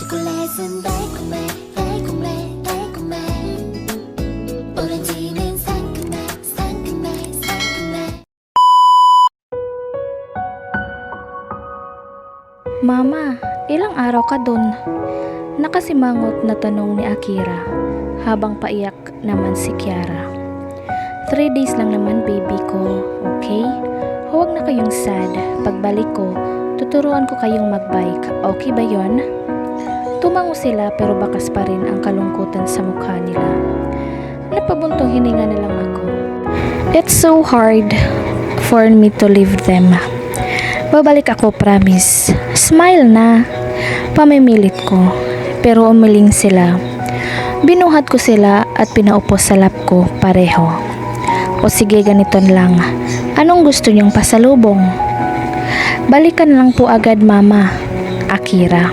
초콜릿은 달콤해 달콤해 달콤해 오렌지는 상큼해 상큼해 상큼해. Mama, ilang araw ka dun? Nakasimangot na tanong ni Akira habang paiyak naman si Kiara. 3 days lang naman baby ko, okay? Huwag na kayong sad. Pagbalik ko, tuturuan ko kayong magbike. Okay ba yon? Tumango sila pero bakas pa rin ang kalungkutan sa mukha nila. Napabuntong hininga na lang ako. It's so hard for me to leave them. Babalik ako, promise. Smile na. Pamimilit ko. Pero umiling sila. Binuhat ko sila at pinaupo sa lap ko pareho. O sige, ganito lang. Anong gusto niyong pasalubong? Balikan lang po agad, mama. Akira.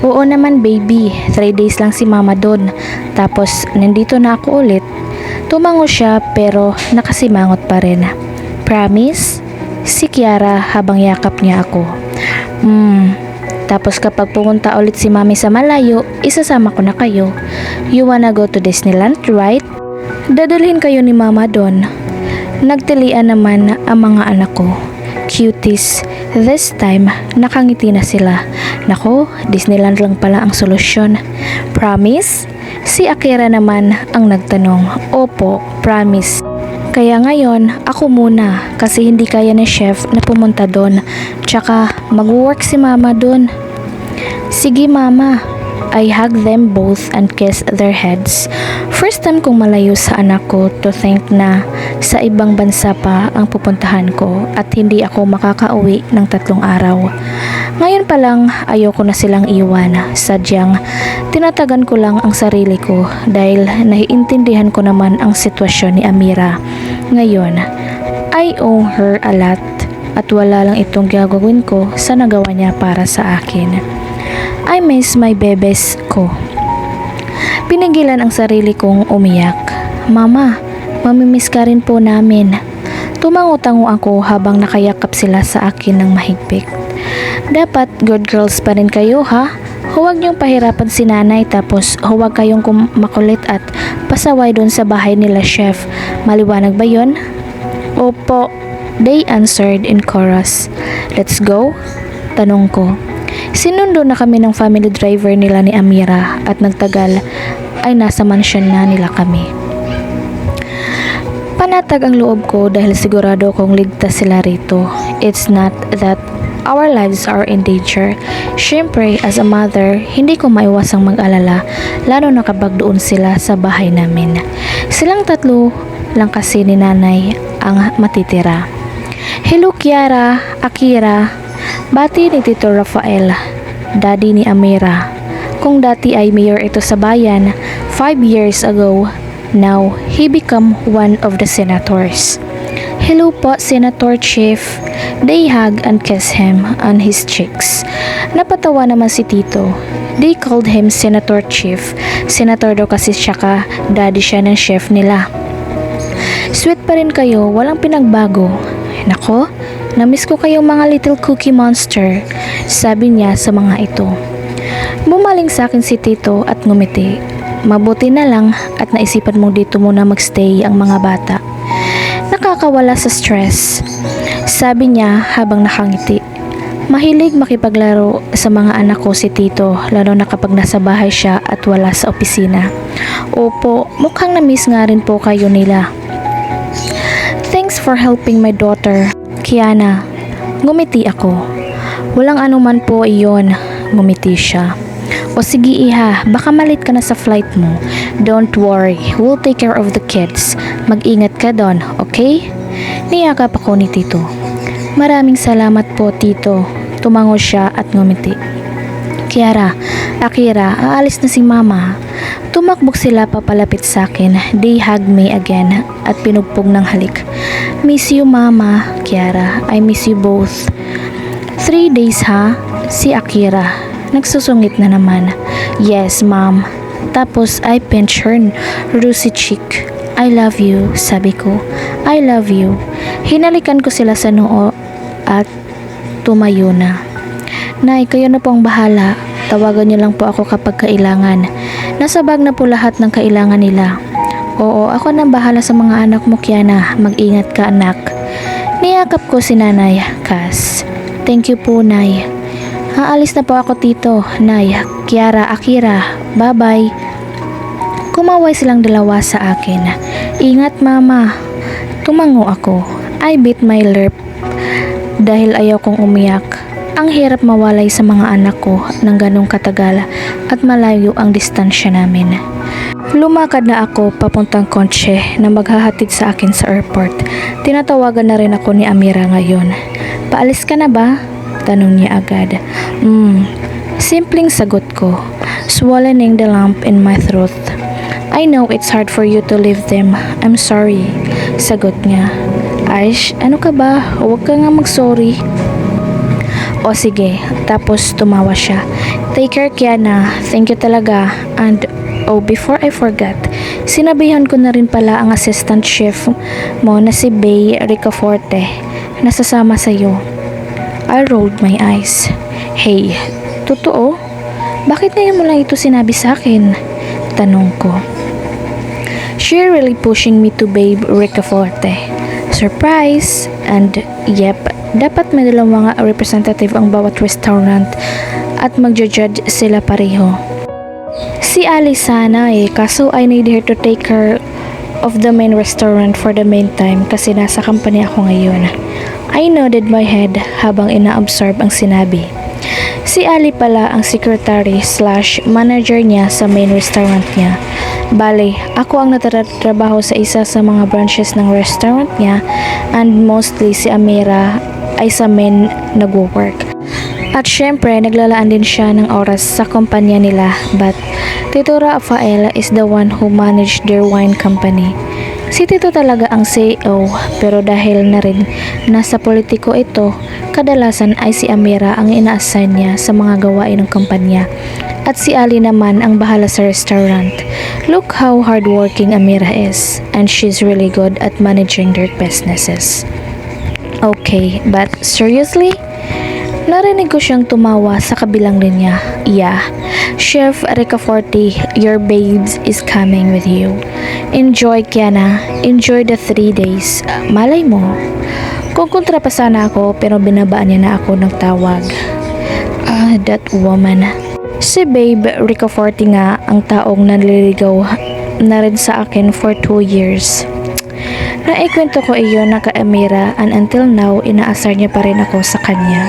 Oo naman, baby. 3 days lang si mama doon. Tapos, nandito na ako ulit. Tumango siya pero nakasimangot pa rin. Promise? Si Kiara habang yakap niya ako. Tapos kapag pumunta ulit si mami sa malayo, isasama ko na kayo. You wanna go to Disneyland, right? Dadalhin kayo ni mama doon. Nagtilian naman ang mga anak ko. Cuties. This time, nakangiti na sila. Nako, Disneyland lang pala ang solusyon. Promise? Si Akira naman ang nagtanong. Opo, promise. Kaya ngayon, ako muna kasi hindi kaya ng chef na pumunta doon. Tsaka mag-work si mama doon. Sige mama. I hug them both and kiss their heads. First time kong malayo sa anak ko to think na sa ibang bansa pa ang pupuntahan ko at hindi ako makakauwi ng 3 araw. Ngayon pa lang ayoko na silang iwan. Sadyang tinatagan ko lang ang sarili ko dahil naiintindihan ko naman ang sitwasyon ni Amira. Ngayon, I owe her a lot at wala lang itong gagawin ko sa nagawa niya para sa akin. I miss my bebes ko. Pinigilan ang sarili kong umiyak. Mama, mamimiss ka rin po namin. Tumango-tango ako habang nakayakap sila sa akin ng mahigpit. Dapat good girls pa rin kayo, ha? Huwag niyong pahirapan si nanay tapos huwag kayong makulit at pasaway doon sa bahay nila chef. Maliwanag ba yon? Opo, they answered in chorus. Let's go? Tanong ko. Sinundo na kami ng family driver nila ni Amira at nagtagal ay nasa mansyon na nila kami. Panatag ang loob ko dahil sigurado kong ligtas sila rito. It's not that our lives are in danger. Siyempre, as a mother, hindi ko maiwasang mag-alala, lalo na kapag doon sila sa bahay namin. Silang 3 lang kasi ni nanay ang matitira. Hello Kiara, Akira, bati ni Tito Rafael, daddy ni Amira. Kung dati ay mayor ito sa bayan, 5 years ago, now he become one of the senators. Hello po, Senator Chief. They hug and kiss him on his cheeks. Napatawa naman si Tito. They called him Senator Chief. Senator daw kasi siya ka, daddy siya ng chef nila. Sweet pa rin kayo, walang pinagbago. Nako, namiss ko kayong mga little cookie monster, sabi niya sa mga ito. Bumaling sa akin si Tito at ngumiti. Mabuti na lang at naisipan mong dito muna magstay ang mga bata. Nakakawala sa stress, sabi niya habang nakangiti. Mahilig makipaglaro sa mga anak ko si Tito, lalo na kapag nasa bahay siya at wala sa opisina. Opo, mukhang namiss nga rin po kayo nila. Thanks for helping my daughter, Kiana. Ngumiti ako. Walang anuman po iyon, ngumiti siya. O sige iha, baka malit ka na sa flight mo. Don't worry, we'll take care of the kids. Mag-ingat ka doon, okay? Niyakap ako ni Tito. Maraming salamat po, Tito. Tumango siya at ngumiti. Kiara, Akira, aalis na si Mama. Tumakbog sila papalapit sa akin. They hugged me again at pinugpog ng halik. Miss you, Mama. Kiara, I miss you both. 3 days ha? Si Akira. Nagsusungit na naman. Yes, Mom. Tapos I pinch her rosy cheek. I love you, sabi ko. I love you. Hinalikan ko sila sa noo at tumayo na. Nay, kayo na po ang bahala. Tawagan niyo lang po ako kapag kailangan. Nasa bag na po lahat ng kailangan nila. Oo, ako nang bahala sa mga anak mo, Kiana. Mag-ingat ka, anak. Niyakap ko si Nanay, Cass. Thank you po, Nay. Aalis na po ako, Tito, Nay, Kiara, Akira. Bye-bye. Kumaway silang dalawa sa akin. Ingat, Mama. Tumango ako. I bit my lip dahil ayaw kong umiyak. Ang hirap mawalay sa mga anak ko ng ganong katagal at malayo ang distansya namin. Lumakad na ako papuntang kotse na maghahatid sa akin sa airport. Tinatawagan na rin ako ni Amira ngayon. Paalis ka na ba? Tanong niya agad. Simpleng sagot ko, swallowing the lump in my throat. I know it's hard for you to leave them. I'm sorry. Sagot niya. Aish, ano ka ba? Huwag ka nga mag-sorry. O sige, tapos tumawa siya. Take care, Kiana. Thank you talaga. And, before I forgot, sinabihan ko na rin pala ang assistant chef mo na si Bay Ricaforte na sasama sa'yo. I rolled my eyes. Hey, totoo? Bakit ngayon mo lang ito sinabi sa akin? Tanong ko. She really pushing me to Babe Ricaforte. Surprise! And, yep, dapat may dalawang mga representative ang bawat restaurant at magja-judge sila pareho. Si Ali sana kaso I need her to take care of the main restaurant for the meantime kasi nasa company ako ngayon. I nodded my head habang ina-absorb ang sinabi. Si Ali pala ang secretary/manager niya sa main restaurant niya. Bale, ako ang natatrabaho sa isa sa mga branches ng restaurant niya and mostly si Amira ay sa main nagwo-work. At syempre, naglalaan din siya ng oras sa kumpanya nila but Tito Rafael is the one who managed their wine company. Si Tito talaga ang CEO pero dahil na rin nasa politiko ito, kadalasan ay si Amira ang ina-assign niya sa mga gawain ng kumpanya at si Ali naman ang bahala sa restaurant. Look how hardworking Amira is and she's really good at managing their businesses. Okay, but seriously? Narinig ko siyang tumawa sa kabilang linya. Yeah, Chef Ricaforte, your babes is coming with you. Enjoy, Kiana. Enjoy the 3 days. Malay mo. Kung kontra pa sana ako pero binabaan niya na ako ng tawag. That woman. Si Babe Ricaforte nga ang taong nanliligaw na rin sa akin for 2 years. Naikwento ko iyon na ka Amira and until now inaasar niya pa rin ako sa kanya.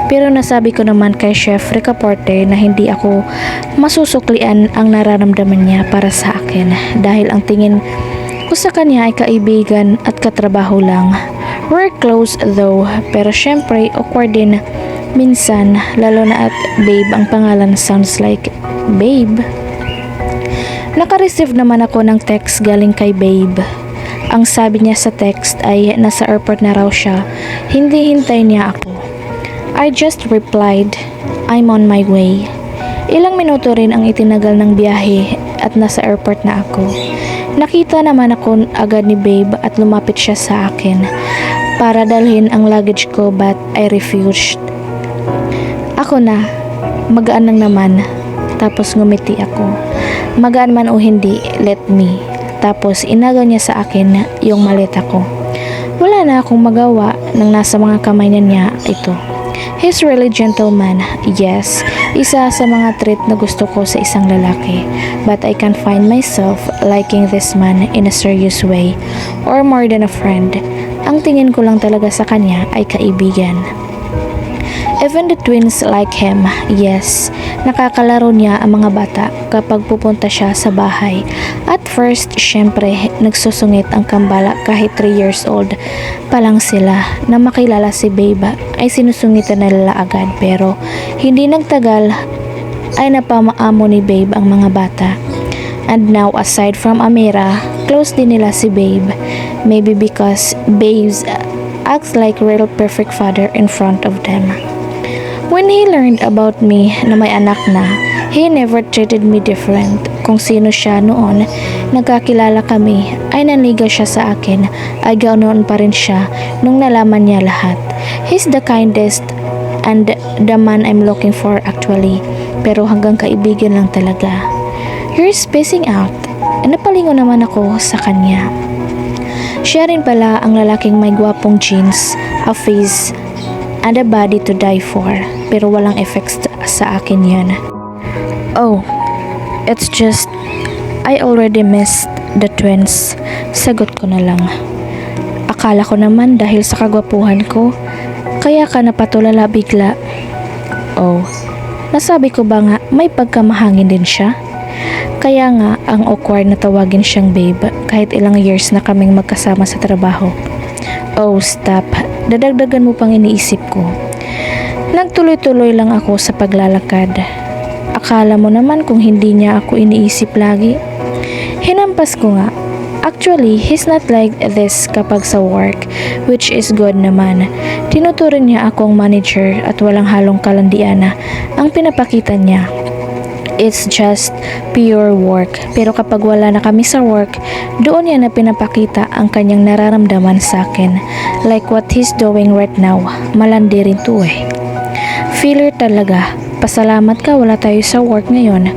Pero nasabi ko naman kay Chef Ricaforte na hindi ako masusuklian ang nararamdaman niya para sa akin dahil ang tingin ko sa kanya ay kaibigan at katrabaho lang. We're close though, pero syempre awkward din minsan lalo na at Babe ang pangalan sounds like Babe. Naka-receive naman ako ng text galing kay Babe. Ang sabi niya sa text ay nasa airport na raw siya, hindi hintay niya ako. I just replied, I'm on my way. Ilang minuto rin ang itinagal ng biyahe at nasa airport na ako. Nakita naman ako agad ni Babe at lumapit siya sa akin para dalhin ang luggage ko but I refused. Ako na, magaan lang naman. Tapos ngumiti ako. Magaan man o hindi, let me. Tapos inagaw niya sa akin yung maleta ko. Wala na akong magawa nang nasa mga kamay niya ito. He's really gentleman, yes. Isa sa mga trait na gusto ko sa isang lalaki. But I can find myself liking this man in a serious way or more than a friend. Ang tingin ko lang talaga sa kanya ay kaibigan. Even the twins like him, yes. Nakakalaro niya ang mga bata kapag pupunta siya sa bahay. At first, syempre, nagsusungit ang kambala kahit 3 years old pa lang sila. Na makilala si Babe ay sinusungitan na nila agad pero hindi nagtagal ay napamaamo ni Babe ang mga bata. And now, aside from Amira, close din nila si Babe. Maybe because Babe acts like real perfect father in front of them. When he learned about me na may anak na, he never treated me different. Kung sino siya noon, nagkakilala kami, ay nanligaw siya sa akin, ay ganoon pa rin siya nung nalaman niya lahat. He's the kindest and the man I'm looking for actually. pero hanggang kaibigan lang talaga. You're spacing out. Napalingon naman ako sa kanya. Siya rin pala ang lalaking may gwapong jeans, a face, and a body to die for. Pero walang effects sa akin yan. Oh, it's just, I already missed the twins. Sagot ko na lang. Akala ko naman dahil sa kagwapuhan ko, kaya ka napatulala bigla. Oh, nasabi ko ba nga may pagkamahangin din siya? Kaya nga ang awkward na tawagin siyang babe kahit ilang years na kaming magkasama sa trabaho. Oh, stop. Dadagdagan mo pang iniisip ko. Nagtuloy-tuloy lang ako sa paglalakad. Akala mo naman kung hindi niya ako iniisip lagi. Hinampas ko nga. Actually, he's not like this kapag sa work, which is good naman. Tinuturing niya akong manager at walang halong kalandiana ang pinapakita niya. It's just pure work. Pero kapag wala na kami sa work, doon niya na pinapakita ang kanyang nararamdaman sa akin. Like what he's doing right now. Malandi rin to eh. Filler talaga. Pasalamat ka wala tayo sa work ngayon.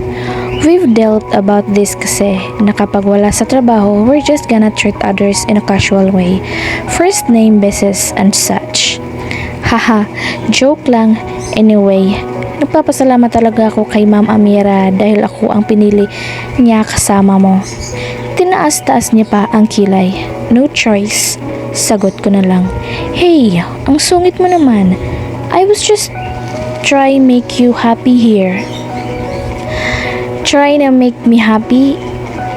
We've dealt about this kasi na kapag wala sa trabaho, we're just gonna treat others in a casual way. First name basis and such. Haha, joke lang. Anyway, nagpapasalamat talaga ako kay Ma'am Amira dahil ako ang pinili niya kasama mo. Tinaas-taas niya pa ang kilay. No choice. Sagot ko na lang. Hey, ang sungit mo naman. I was just trying make you happy here. Trying to make me happy?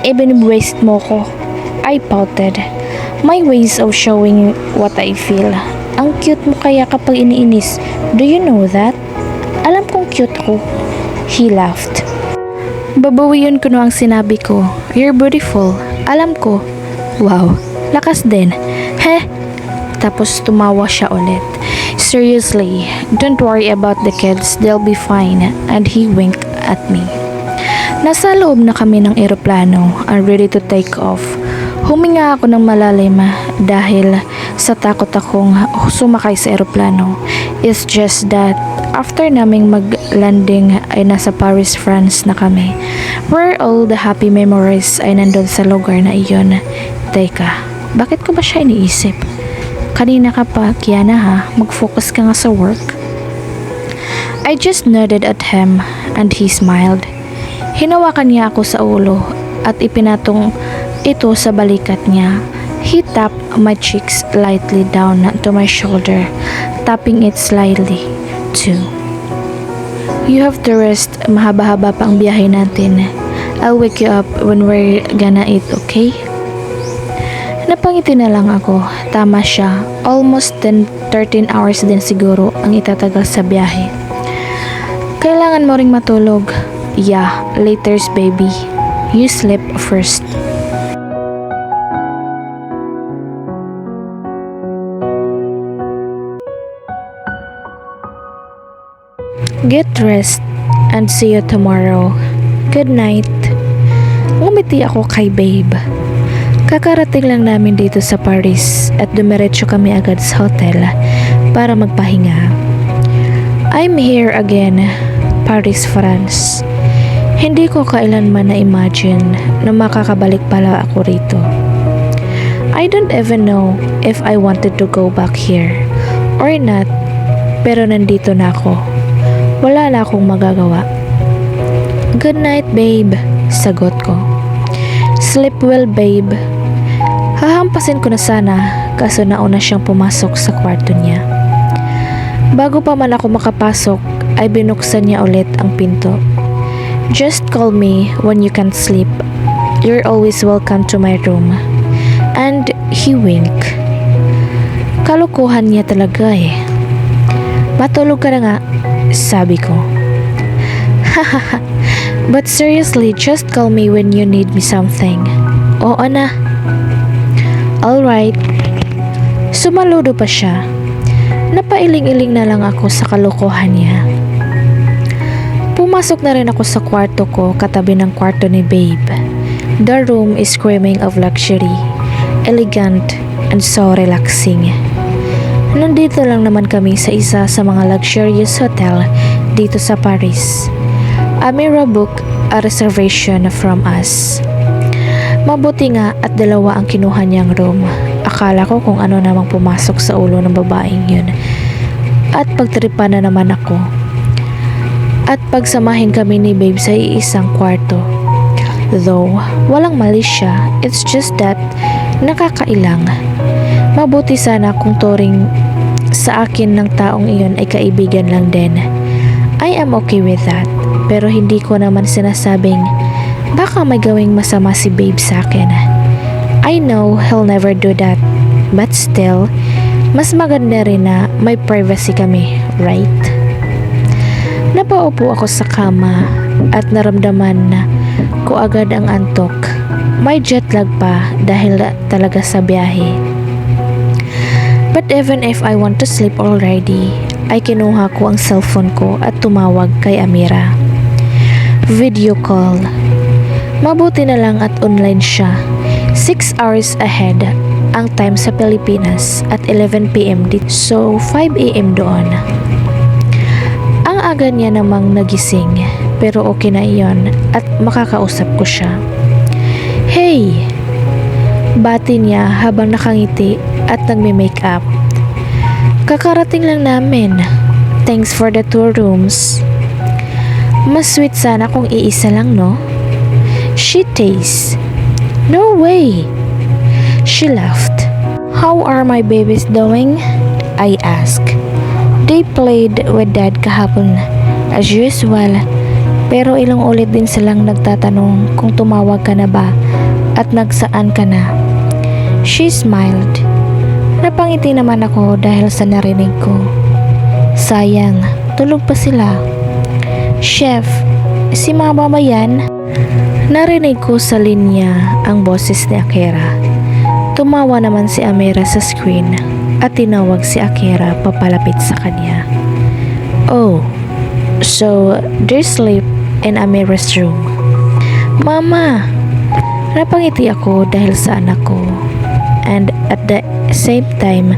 Even waste mo ko. I pouted. My ways of showing what I feel. Ang cute mo kaya kapag iniinis. Do you know that? Alam kong cute ko. He laughed. Babawiyon ko no ang sinabi ko. You're beautiful. Alam ko. Wow. Lakas din. Heh. Tapos tumawa siya ulit. Seriously, don't worry about the kids. They'll be fine. And he winked at me. Nasa loob na kami ng eroplano and ready to take off. Huminga ako ng malalim dahil sa takot akong sumakay sa eroplano. It's just that after naming mag-landing ay nasa Paris, France na kami. Where all the happy memories ay nandun sa lugar na iyon. Teka, bakit ko ba siya iniisip? Kanina ka pa, Kiana ha, mag-focus ka nga sa work. I just nodded at him and he smiled. Hinawakan niya ako sa ulo at ipinatong ito sa balikat niya. He tapped my cheeks lightly down to my shoulder, tapping it slightly too. You have to rest, mahaba-haba pa ang biyahe natin. I'll wake you up when we're gonna eat, okay? Napangiti na lang ako. Tama siya. Almost 13 hours din siguro ang itatagal sa biyahe. Kailangan mo ring matulog. Yeah, later's baby. You sleep first. Get rest and see you tomorrow. Good night. Ngumiti ako kay babe. Kakarating lang namin dito sa Paris at dumiretso kami agad sa hotel para magpahinga. I'm here again, Paris, France. Hindi ko kailanman na-imagine na makakabalik pala ako rito. I don't even know if I wanted to go back here or not, pero nandito na ako. Wala na akong magagawa. Good night, babe, sagot ko. Sleep well, babe. Hahampasin ko na sana kaso nauna siyang pumasok sa kwarto niya. Bago pa man ako makapasok ay binuksan niya ulit ang pinto. Just call me when you can't sleep. You're always welcome to my room. And he winked. Kalukuhan niya talaga eh. Matulog ka na nga, sabi ko. Hahaha. But seriously, just call me when you need me something. Oo na. Alright. Sumaludo pa siya. Napailing-iling na lang ako sa kalokohan niya. Pumasok na rin ako sa kwarto ko katabi ng kwarto ni babe. The room is screaming of luxury, elegant, and so relaxing. Nandito lang naman kami sa isa sa mga luxurious hotel dito sa Paris. Amira booked a reservation from us. Mabuti nga at dalawa ang kinuha niyang room. Akala ko kung ano namang pumasok sa ulo ng babaeng yun. At pagtripa na naman ako. At pagsamahin kami ni babe sa iisang kwarto. Though, walang mali siya, it's just that nakakailang. Mabuti sana kung turing sa akin ng taong iyon ay kaibigan lang din. I am okay with that, pero hindi ko naman sinasabing baka may gawing masama si babe sa akin. I know he'll never do that, but still, mas maganda rin na may privacy kami, right? Napaupo ako sa kama at naramdaman na ko agad ang antok. May jet lag pa dahil talaga sa biyahe. But even if I want to sleep already, ay kinuha ko ang cellphone ko at tumawag kay Amira. Video call. Mabuti na lang at online siya. 6 hours ahead ang time sa Pilipinas at 11 PM dito. So 5 AM doon. Ang aga niya namang nagising pero okay na iyon at makakausap ko siya. Hey! Bati niya habang nakangiti at nagme-makeup. Kakarating lang namin. Thanks for the 2 rooms. Mas sweet sana kung iisa lang, no? She tastes. No way! She laughed. How are my babies doing? I asked. They played with dad kahapon as usual. Pero ilang ulit din silang nagtatanong kung tumawag ka na ba at nagsaan ka na. She smiled. Napangiti naman ako dahil sa narinig ko. Sayang, tulog pa sila. Chef, si mama ba yan? Narinig ko sa linya ang boses ni Akira. Tumawa naman si Amira sa screen at tinawag si Akira papalapit sa kanya. Oh, so they sleep in Amira's room. Mama! Napangiti ako dahil sa anak ko. And at the same time,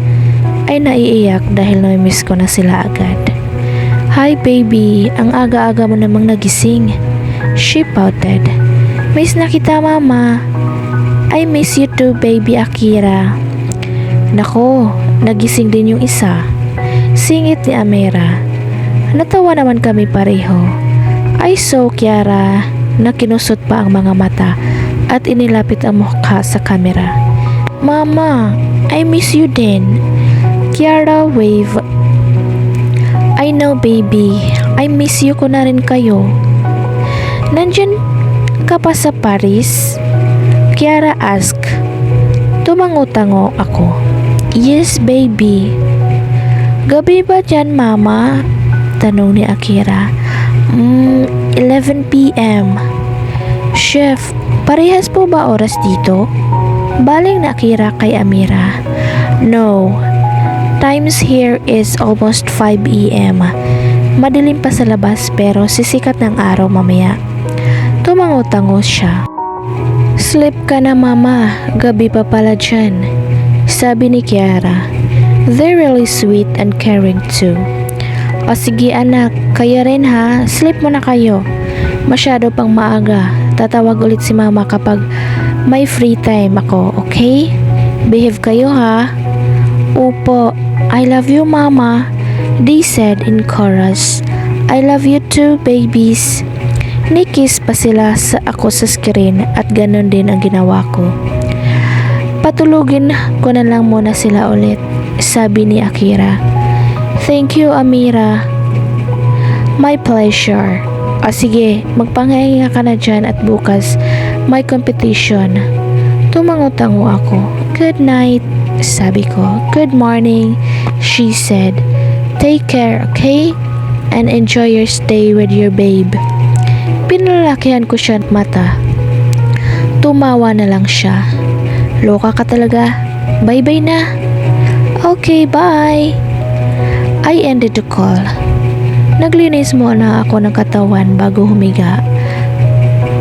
ay naiiyak dahil namimiss ko na sila agad. Hi baby, ang aga-aga mo namang nagising. She pouted. Miss na kita mama. I miss you too baby Akira. Nako, nagising din yung isa. Singit ni Amira. Natawa naman kami pareho. I saw Kiara na kinusot pa ang mga mata at inilapit ang mukha sa kamera. Mama, I miss you din. Kiara wave. I know baby, I miss you ko na rin kayo. Nandyan ka pa sa Paris? Kiara ask. Tumango-tango ako. Yes baby. Gabi ba dyan mama? Tanong ni Akira. 11 PM. Chef, parehas po ba oras dito? Baling na Akira kay Amira. No. Times here is almost 5 AM. Madilim pa sa labas pero sisikat ng araw mamaya. Tumango-tango siya. Sleep ka na mama, gabi pa pala dyan. Sabi ni Kiara. They're really sweet and caring too. O sige anak, kayo rin ha, sleep muna kayo. Masyado pang maaga, tatawag ulit si mama kapag may free time ako, okay? Behave kayo ha. Opo, I love you mama, they said in chorus. I love you too babies. Nikis pa sila sa ako sa screen at ganun din ang ginawa ko. Patulugin ko na lang muna sila ulit, sabi ni Akira. Thank you Amira. My pleasure. O sige, magpangahinga ka na dyan at bukas may competition. Tumango-tango ako. Good night, sabi ko. Good morning, she said. Take care, okay? And enjoy your stay with your babe. Pinalakihan ko siya mata. Tumawa na lang siya. Loka ka talaga. Bye-bye na. Okay, bye. I ended the call. Naglinis muna ako ng katawan bago humiga.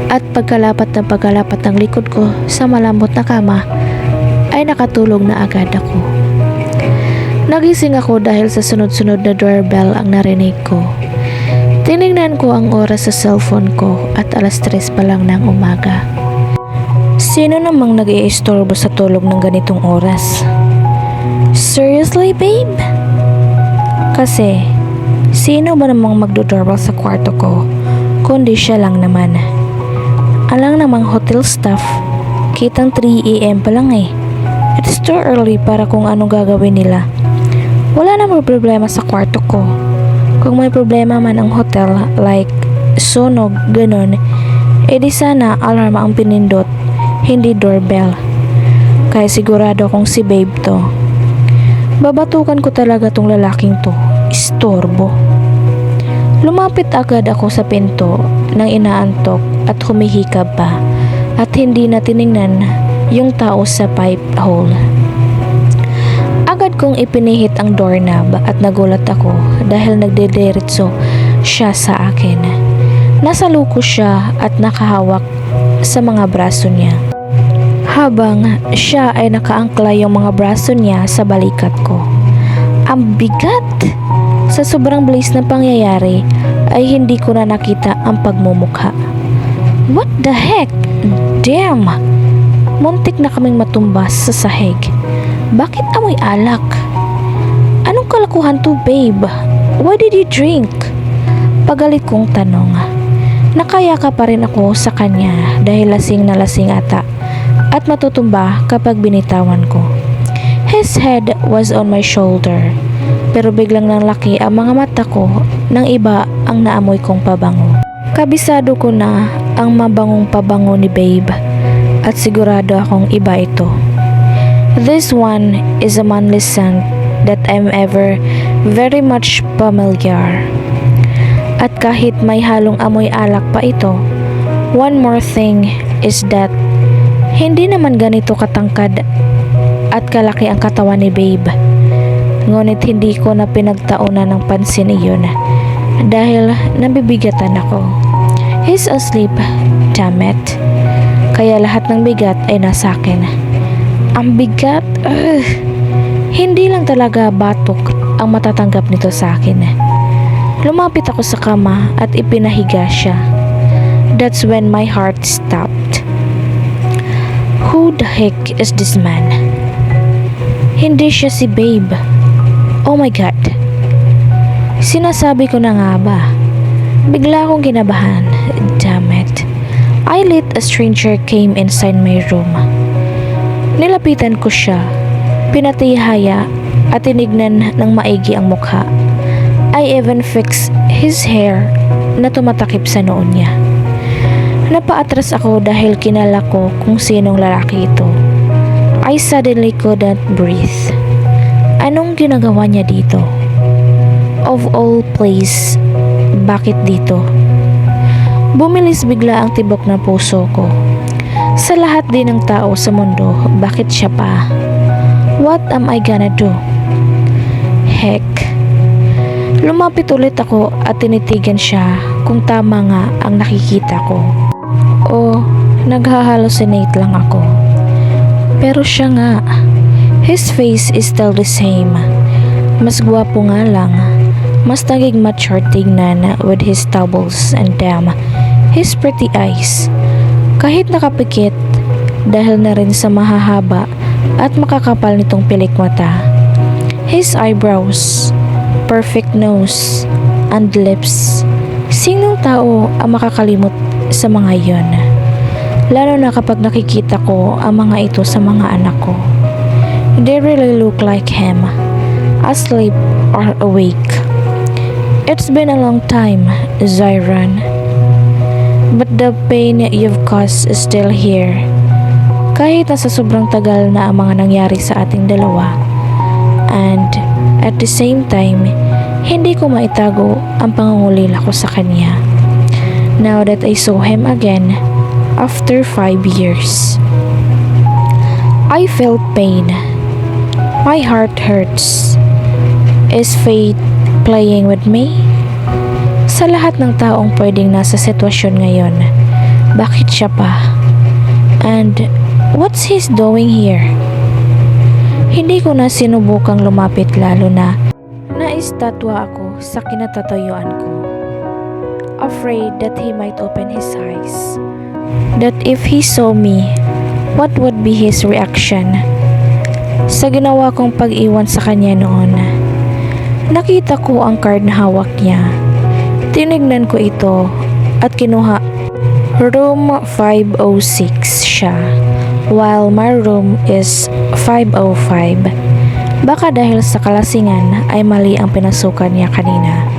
At pagkalapat ng likod ko sa malambot na kama, ay nakatulog na agad ako. Nagising ako dahil sa sunod-sunod na doorbell ang narinig ko. Tinignan ko ang oras sa cellphone ko at 3:00 pa lang ng umaga. Sino namang nag-iistorbo sa tulog ng ganitong oras? Seriously, babe? Kasi, sino ba namang magdodoorbell sa kwarto ko kundi siya lang naman? Alang namang hotel staff, kitang 3 AM pa lang eh. It's too early para kung anong gagawin nila. Wala namang problema sa kwarto ko. Kung may problema man ang hotel, like sunog, ganun, edi sana alarm ang pinindot, hindi doorbell. Kaya sigurado akong si babe to. Babatukan ko talaga tong lalaking to. Istorbo. Lumapit agad ako sa pinto nang inaantok at humihikab pa at hindi na tiningnan yung tao sa pipe hole. Agad kong ipinihit ang doorknob at nagulat ako dahil nagdediretso siya sa akin. Nasa luko siya at nakahawak sa mga braso niya. Habang siya ay nakaangkla yung mga braso niya sa balikat ko. Ang bigat! Sa sobrang bilis ng pangyayari ay hindi ko na nakita ang pagmumukha. What the heck? Damn! Muntik na kaming matumbas sa sahig. Bakit amoy alak? Anong kalakuhan to, babe? Why did you drink? Pagalit kong tanong. Nakayaka pa rin ako sa kanya dahil lasing na lasing ata at matutumba kapag binitawan ko. His head was on my shoulder pero biglang nanlaki ang mga mata ko nang iba ang naamoy kong pabango. Kabisado ko na ang mabangong pabango ni babe at sigurado akong iba ito. This one is a manly scent that I'm ever very much familiar. At kahit may halong amoy alak pa ito, one more thing is that hindi naman ganito katangkad at kalaki ang katawan ni babe. Ngunit hindi ko na pinagtaunan ng pansin iyon dahil nabibigatan ako. He's asleep, damn it. Kaya lahat ng bigat ay nasa akin. Ang bigat, hindi lang talaga batok ang matatanggap nito sa akin. Lumapit ako sa kama at ipinahiga siya. That's when my heart stopped. Who the heck is this man? Hindi siya si babe. Oh my God. Sinasabi ko na nga ba? Bigla akong kinabahan. Damn it. I let a stranger came inside my room. Nilapitan ko siya, pinatihaya at tinignan ng maigi ang mukha. I even fixed his hair na tumatakip sa noon niya. Napaatras ako dahil kinala ko kung sinong lalaki ito. I suddenly couldn't breathe. Anong ginagawa niya dito? Of all place, bakit dito? Bumilis bigla ang tibok ng puso ko. Sa lahat din ng tao sa mundo, bakit siya pa? What am I gonna do? Heck. Lumapit ulit ako at tinitigan siya kung tama nga ang nakikita ko. O naghahalucinate lang ako. Pero siya nga, his face is still the same. Mas gwapo nga lang. Mas naging mature tignan with his stubbles and damn, his pretty eyes. Kahit nakapikit dahil na rin sa mahahaba at makakapal nitong pilik mata. His eyebrows, perfect nose, and lips. Sinong tao ang makakalimot sa mga iyon? Lalo na kapag nakikita ko ang mga ito sa mga anak ko. They really look like him, asleep or awake. It's been a long time, Zyron. But the pain you've caused is still here. Kahit na sa sobrang tagal na ang mga nangyari sa ating dalawa. And at the same time, hindi ko maitago ang pangungulila ko sa kanya. Now that I saw him again, after 5 years. I felt pain. My heart hurts. Is fate playing with me? Sa lahat ng taong pwedeng nasa sitwasyon ngayon, bakit siya pa? And what's he's doing here? Hindi ko na sinubukang lumapit lalo na naistatwa ako sa kinatatayuan ko. afraid that he might open his eyes. That if he saw me, what would be his reaction? Sa ginawa kong pag-iwan sa kanya noon, nakita ko ang card na hawak niya. Tinignan ko ito at kinuha. Room 506 siya, while my room is 505. Baka dahil sa kalasingan ay mali ang pinasukan niya kanina.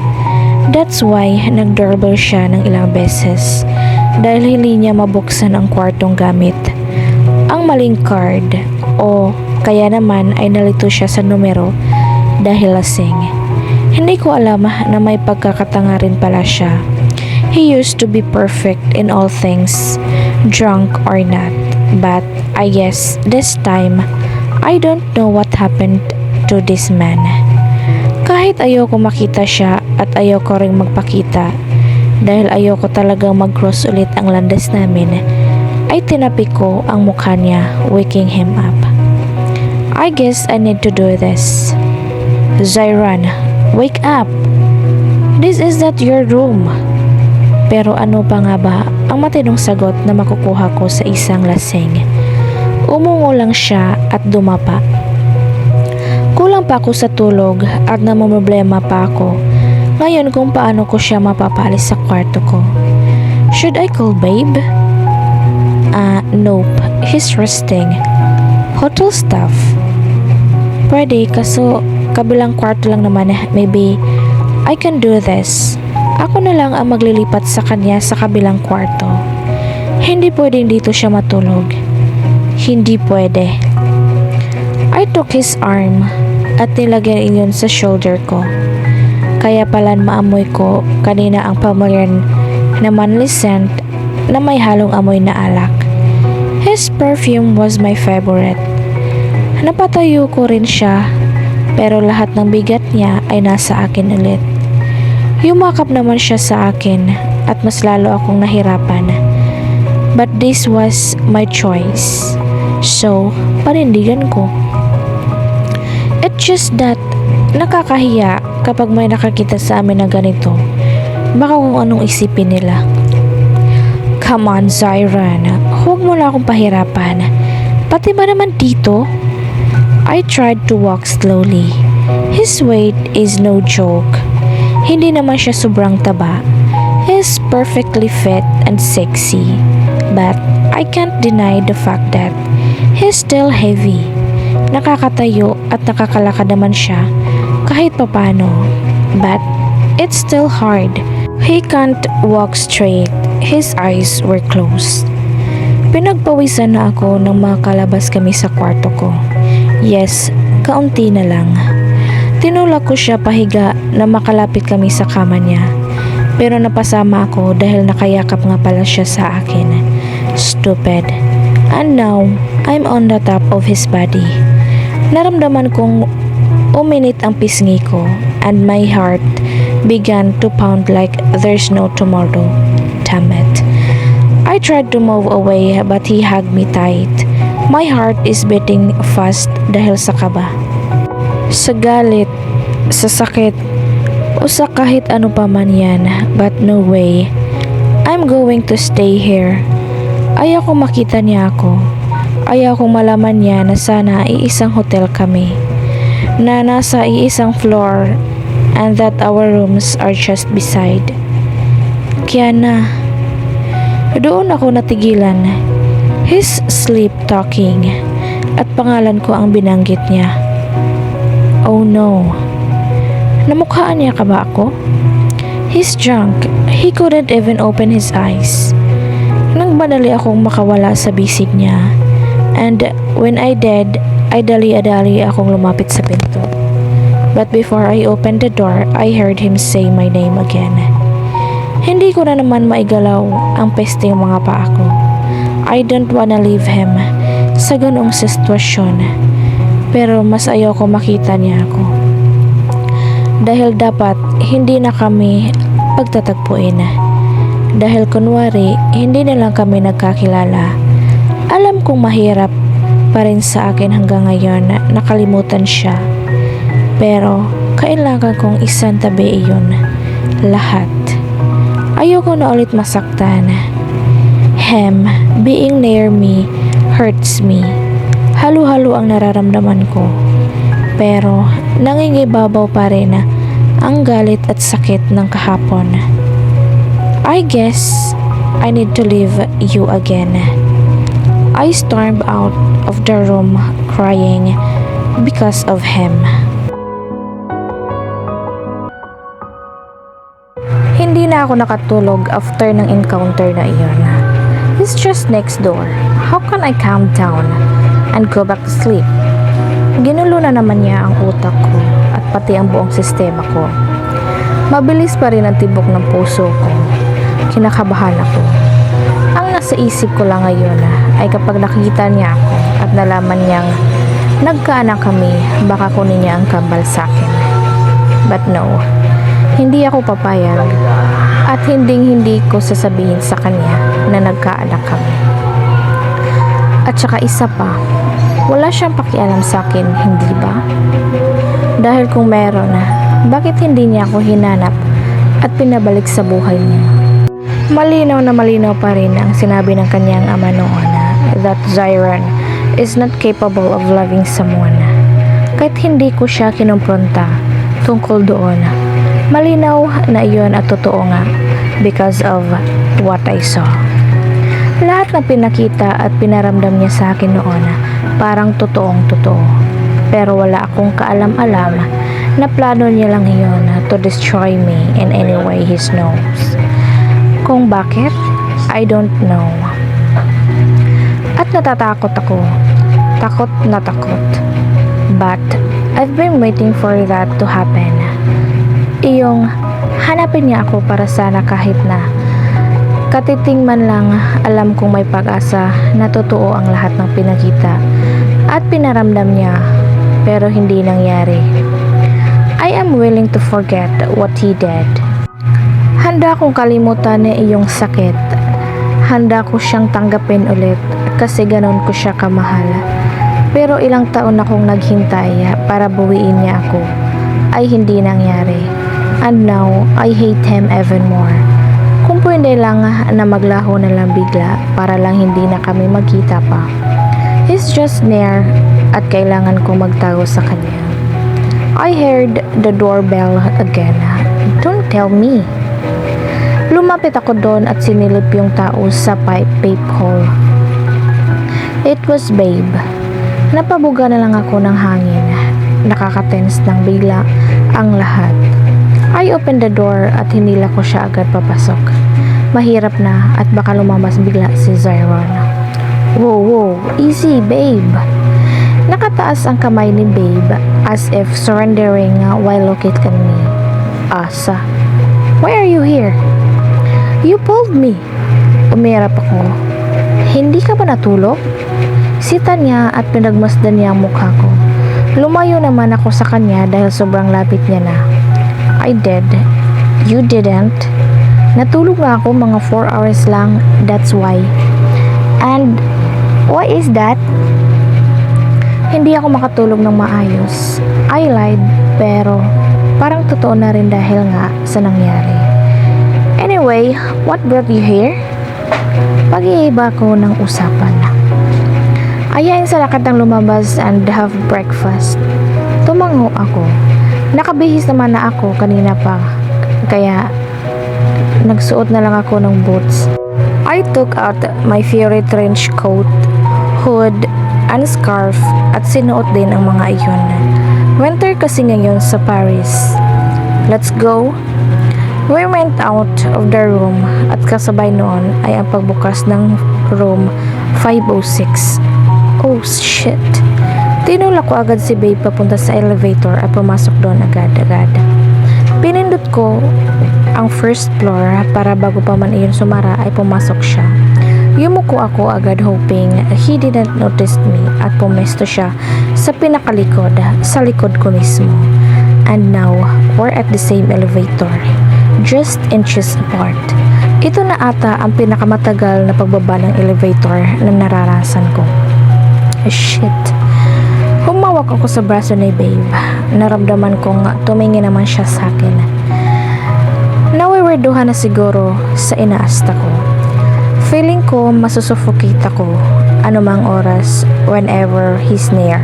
That's why nag-doorbell siya ng ilang beses dahil hindi niya mabuksan ang kwartong gamit ang maling card, o kaya naman ay nalito siya sa numero dahil lasing. Hindi ko alam na may pagkakatanga rin pala siya. He used to be perfect in all things, drunk or not. But I guess this time, I don't know what happened to this man. Kahit ayoko makita siya at ayoko ring magpakita, dahil ayoko talagang mag-cross ulit ang landas namin, ay tinapi ko ang mukha niya, waking him up. I guess I need to do this. Zyron, wake up! This is not your room. Pero ano pa nga ba ang matinong sagot na makukuha ko sa isang lasing? Umungo lang siya at dumapa. Kulang pa ako sa tulog at namumroblema pa ako ngayon kung paano ko siya mapapalis sa kwarto ko. Should I call babe? Nope. He's resting. Hotel staff. Pwede, kaso kabilang kwarto lang naman. Maybe I can do this. Ako na lang ang maglilipat sa kanya sa kabilang kwarto. Hindi pwedeng dito siya matulog. Hindi pwede. I took his arm at nilagyan iyon sa shoulder ko. Kaya pala maamoy ko kanina ang familiar na manly scent na may halong amoy na alak. His perfume was my favorite. Napatayo ko rin siya, pero lahat ng bigat niya ay nasa akin ulit. Yumakap naman siya sa akin at mas lalo akong nahirapan. But this was my choice. So, panindigan ko. It's just that nakakahiya kapag may nakakita sa amin na ganito. Baka kung anong isipin nila. Come on, Zyron. Huwag mo na akong pahirapan. Pati ba naman dito? I tried to walk slowly. His weight is no joke. Hindi naman siya sobrang taba. He's perfectly fit and sexy. But I can't deny the fact that he's still heavy. Nakakatayo at nakakalakad naman siya kahit papano. But it's still hard. He can't walk straight. His eyes were closed. Pinagpawisan na ako nang makalabas kami sa kwarto ko. Yes, kaunti na lang. Tinulak ko siya pahiga na makalapit kami sa kama niya. Pero napasama ako dahil nakayakap nga pala siya sa akin. Stupid. And now, I'm on the top of his body. Naramdaman kong uminit ang pisngi ko and my heart began to pound like there's no tomorrow. Damn it. I tried to move away but he hugged me tight. My heart is beating fast dahil sa kaba. Sa galit, sa sakit, o sa kahit ano pa man yan, but no way. I'm going to stay here. Ayaw kong makita niya ako. Ayaw kong malaman niya na sana iisang hotel kami. Na nasa iisang floor and that our rooms are just beside. Kaya na, doon ako natigilan. He's sleep talking at pangalan ko ang binanggit niya. Oh no. Namukhaan niya ka ba ako? He's drunk. He couldn't even open his eyes. Nang madali akong makawala sa bisig niya. And when I did, ay dali-dali akong lumapit sa pinto. But before I opened the door, I heard him say my name again. Hindi ko na naman maigalaw ang pesting mga paa ko. I don't wanna leave him sa ganong sitwasyon. Pero mas ayoko makita niya ako. Dahil dapat hindi na kami pagtatagpuin. Dahil kunwari hindi na lang kami nagkakilala. Alam kong mahirap pa rin sa akin hanggang ngayon na nakalimutan siya. Pero kailangan kong isantabi iyon lahat. Ayoko na ulit masaktan. Him, being near me, hurts me. Halo-halo ang nararamdaman ko. Pero nangingibabaw pa rin ang galit at sakit ng kahapon. I guess I need to leave you again. I stormed out of the room crying because of him. Hindi na ako nakatulog after ng encounter na iyon. He's just next door. How can I calm down and go back to sleep? Ginulo na naman niya ang utak ko at pati ang buong sistema ko. Mabilis pa rin ang tibok ng puso ko. Kinakabahan ako. Ang nasa isip ko lang ngayon ay kapag nakita niya ako at nalaman niyang nagkaanak kami, baka kunin niya ang kambal sa akin. But no, hindi ako papayag at hindi ko sasabihin sa kanya na nagkaanak kami. At saka isa pa, wala siyang pakialam sa akin, hindi ba? Dahil kung meron bakit hindi niya ako hinanap at pinabalik sa buhay niya? Malinaw na malinaw pa rin ang sinabi ng kanyang ama noon that Zyron is not capable of loving someone. Kahit hindi ko siya kinumpronta tungkol doon, malinaw na iyon at totoo nga because of what I saw. Lahat ng pinakita at pinaramdam niya sa akin noon parang totoong totoo. Pero wala akong kaalam-alam na plano niya lang iyon to destroy me in any way he knows. Kung bakit, I don't know. At natatakot ako. Takot na takot. But I've been waiting for that to happen. Iyong hanapin niya ako para sana kahit na katiting man lang alam kong may pag-asa na totoo ang lahat ng pinakita at pinaramdam niya pero hindi nangyari. I am willing to forget what he did. Handa akong kalimutan na iyong sakit. Handa ko siyang tanggapin ulit kasi ganon ko siya kamahal. Pero ilang taon akong naghintay para buwiin niya ako ay hindi nangyari. And now, I hate him even more. Kung pwede lang na maglaho na lang bigla para lang hindi na kami magkita pa. He's just near at kailangan ko magtago sa kanya. I heard the doorbell again. Don't tell me. Lumapit ako doon at sinilip yung tao sa pipe hole. It was Babe. Napabuga na lang ako ng hangin. Nakakatense ng bigla ang lahat. I opened the door at hinila ko siya agad papasok. Mahirap na at baka lumabas bigla si Zyron. Whoa, easy babe. Nakataas ang kamay ni Babe as if surrendering while looking at me. Asa, why are you here? You pulled me. Umirap ako. Hindi ka ba natulog? Sita niya at pinagmasdan niya ang mukha ko. Lumayo naman ako sa kanya dahil sobrang lapit niya na. I did. You didn't. Natulog nga ako mga 4 hours lang. That's why. And why is that? Hindi ako makatulog ng maayos. I lied, pero parang totoo na rin dahil nga sa nangyari. Anyway, what brought you here? Pag-iiba ko ng usapan. Ayain sa lakad ng lumabas and have breakfast. Tumango ako. Nakabihis naman na ako kanina pa. Kaya nagsuot na lang ako ng boots. I took out my favorite trench coat, hood, and scarf at sinuot din ang mga iyon. Winter kasi ngayon sa Paris. Let's go. We went out of the room at kasabay noon ay ang pagbukas ng room 506. Oh shit. Tinulak ko agad si Babe papunta sa elevator at pumasok doon agad-agad. Pinindot ko ang first floor para bago pa man iyon sumara ay pumasok siya. Yumuko ako agad hoping he didn't notice me at pumesto siya sa pinakalikod, sa likod ko mismo. And now, we're at the same elevator, just inches apart. Ito na ata ang pinakamatagal na pagbaba ng elevator na naranasan ko. Shit. Humawak ako sa braso ni Babe. Naramdaman kong tumingin naman siya sa akin. Now we were Number 2 na siguro sa inaasta ko. Feeling ko masusuffocate ako anumang oras whenever he's near.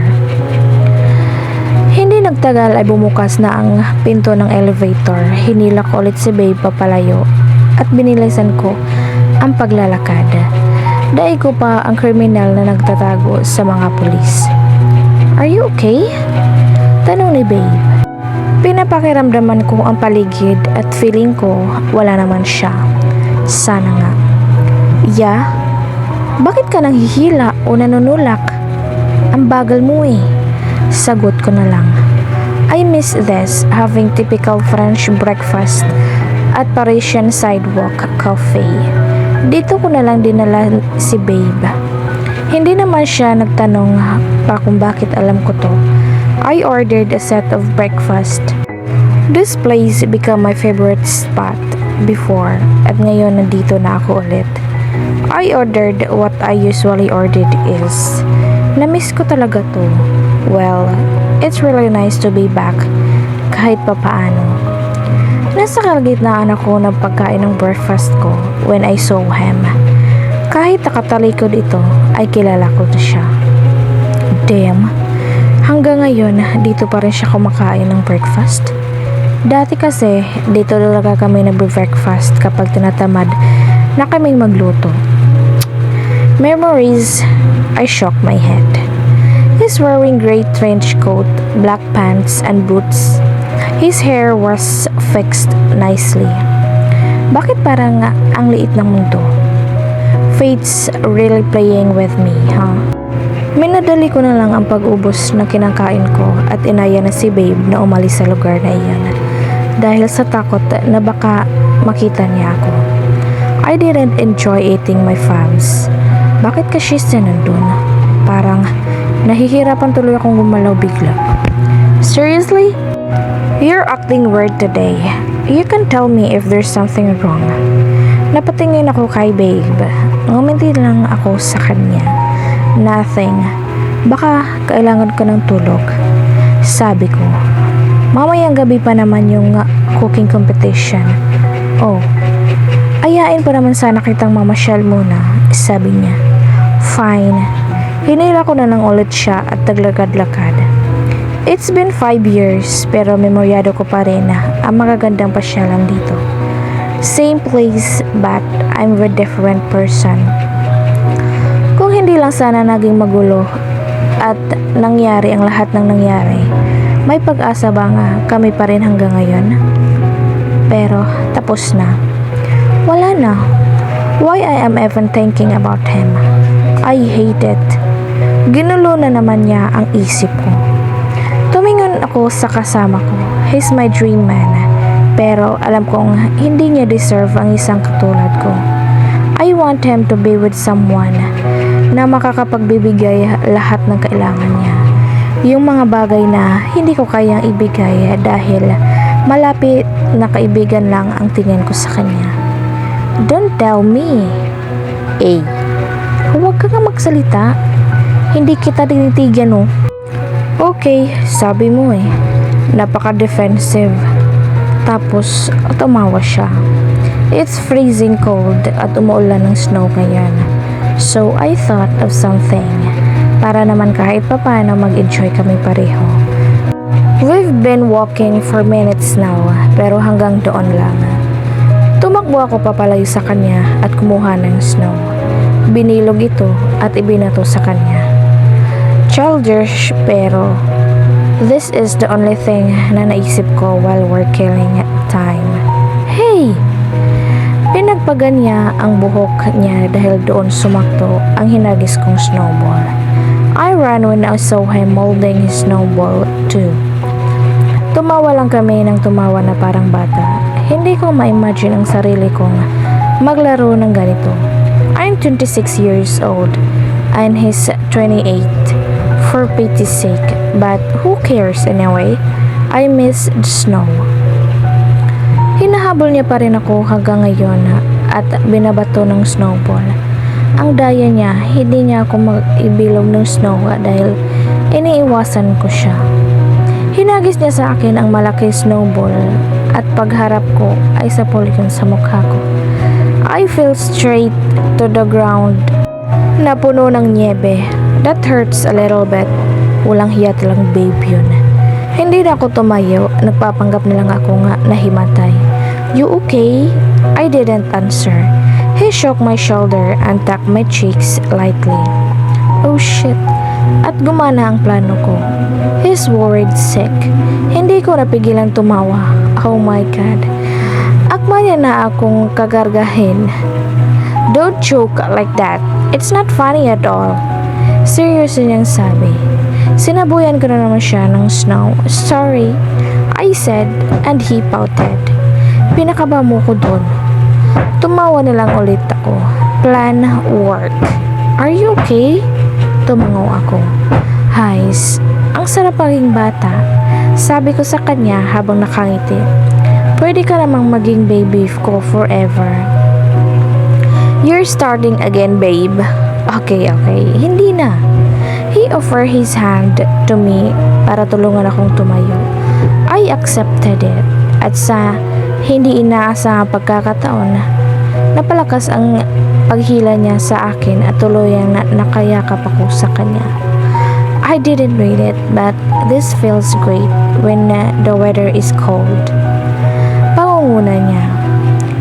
Hindi nagtagal ay bumukas na ang pinto ng elevator. Hinila ko ulit si Babe papalayo at binilisan ko ang paglalakad. Daig ko pa ang kriminal na nagtatago sa mga pulis. Are you okay? Tanong ni Babe. Pinapakiramdaman ko ang paligid at feeling ko wala naman siya. Sana nga. Yeah? Bakit ka nang hihila o nanunulak? Ang bagal mo eh. Sagot ko na lang. I miss this, having typical French breakfast at Parisian sidewalk cafe. Dito ko na lang dinala si Babe. Hindi naman siya nagtanong pa kung bakit alam ko to. I ordered a set of breakfast. This place became my favorite spot before at ngayon nandito na ako ulit. I ordered what I usually ordered is. Namiss ko talaga to. Well, it's really nice to be back kahit papaano. Nasa kalagitnaan ako ng pagkain ng breakfast ko when I saw him. Kahit nakatalikod ito ay kilala ko na siya. Damn, hanggang ngayon dito pa rin siya kumakain ng breakfast. Dati kasi dito talaga kami nagbe-breakfast kapag tinatamad na kaming magluto. Memories, I shook my head. He's wearing gray trench coat, black pants, and boots. His hair was fixed nicely. Bakit parang ang liit ng mundo? Fate's really playing with me, huh? Minadali ko na lang ang pag-ubos ng kinakain ko at inaya na si Babe na umalis sa lugar na iyan dahil sa takot na baka makita niya ako. I didn't enjoy eating my fams. Bakit kasi siya nandun? Parang nahihirapan tuloy akong gumalaw bigla. Seriously? You're acting weird today. You can tell me if there's something wrong. Napatingin ako kay Babe. Ngumiti lang ako sa kanya. Nothing. Baka kailangan ko ng tulog. Sabi ko. Mamayang gabi pa naman yung cooking competition. Oh, ayain pa naman sana kitang mamasyal muna. Sabi niya. Fine. Hinila ko na lang ulit siya at naglakad-lakad. It's been 5 years pero memoryado ko pa rin ang magagandang pasyalan dito. Same place but I'm a different person. Kung hindi lang sana naging magulo at nangyari ang lahat ng nangyari, may pag-asa ba nga kami pa rin hanggang ngayon? Pero tapos na. Wala na. Why I am even thinking about him? I hate it. Ginulo na naman niya ang isip ko. Tumingon ako sa kasama ko. He's my dream man. Pero alam kong hindi niya deserve ang isang katulad ko. I want him to be with someone na makakapagbibigay lahat ng kailangan niya. Yung mga bagay na hindi ko kayang ibigay dahil malapit na kaibigan lang ang tingin ko sa kanya. Don't tell me. Eh, huwag ka nga magsalita. Hindi kita tinitigan, oh. Okay, sabi mo eh. Napaka-defensive. Tapos, tumawa siya. It's freezing cold at umuulan ng snow ngayon. So, I thought of something. Para naman kahit papaano mag-enjoy kami pareho. We've been walking for minutes now, pero hanggang doon lang. Tumakbo ako papalayo sa kanya at kumuha ng snow. Binilog ito at ibinato sa kanya. Childish pero this is the only thing na naisip ko while we're killing time. Hey! Pinagpagan niya ang buhok niya dahil doon sumakto ang hinagis kong snowball. I ran when I saw him molding his snowball too. Tumawa lang kami ng tumawa na parang bata. Hindi ko ma-imagine ang sarili kong maglaro ng ganito. I'm 26 years old and he's 28. For pity's sake, but who cares anyway? I miss the snow. Hinahabol niya pa rin ako hanggang ngayon at binabato ng snowball. Ang daya niya, hindi niya ako mag-ibilog ng snow dahil iniiwasan ko siya. Hinagis niya sa akin ang malaki snowball at pagharap ko ay sapol yun sa mukha ko. I fell straight to the ground na puno ng niebe. That hurts a little bit. Walang hiya lang babe yun. Hindi na ako tumayo. Nagpapanggap na lang ako nga nahimatay. You okay? I didn't answer. He shook my shoulder and tapped my cheeks lightly. Oh shit. At gumana ang plano ko. He's worried sick. Hindi ko napigilan tumawa. Oh my God. Akma niya na akong kagargahin. Don't joke like that. It's not funny at all. Seryoso niyang sabi. Sinabuyan ko na naman siya ng snow. Sorry, I said, and he pouted. Pinakaba mo ko doon. Tumawa na lang ulit ako. Plan work. Are you okay? Tumangaw ako. Hais, ang sarap maging bata. Sabi ko sa kanya habang nakangiti. Pwede ka namang maging baby ko forever. You're starting again, babe. Okay. Hindi na. He offered his hand to me para tulungan akong tumayo. I accepted it. At sa hindi inaasahang pagkakataon, napalakas ang paghila niya sa akin at tuluyang nakayakap ako sa kanya. I didn't read it, but this feels great when the weather is cold. Pangunguna niya.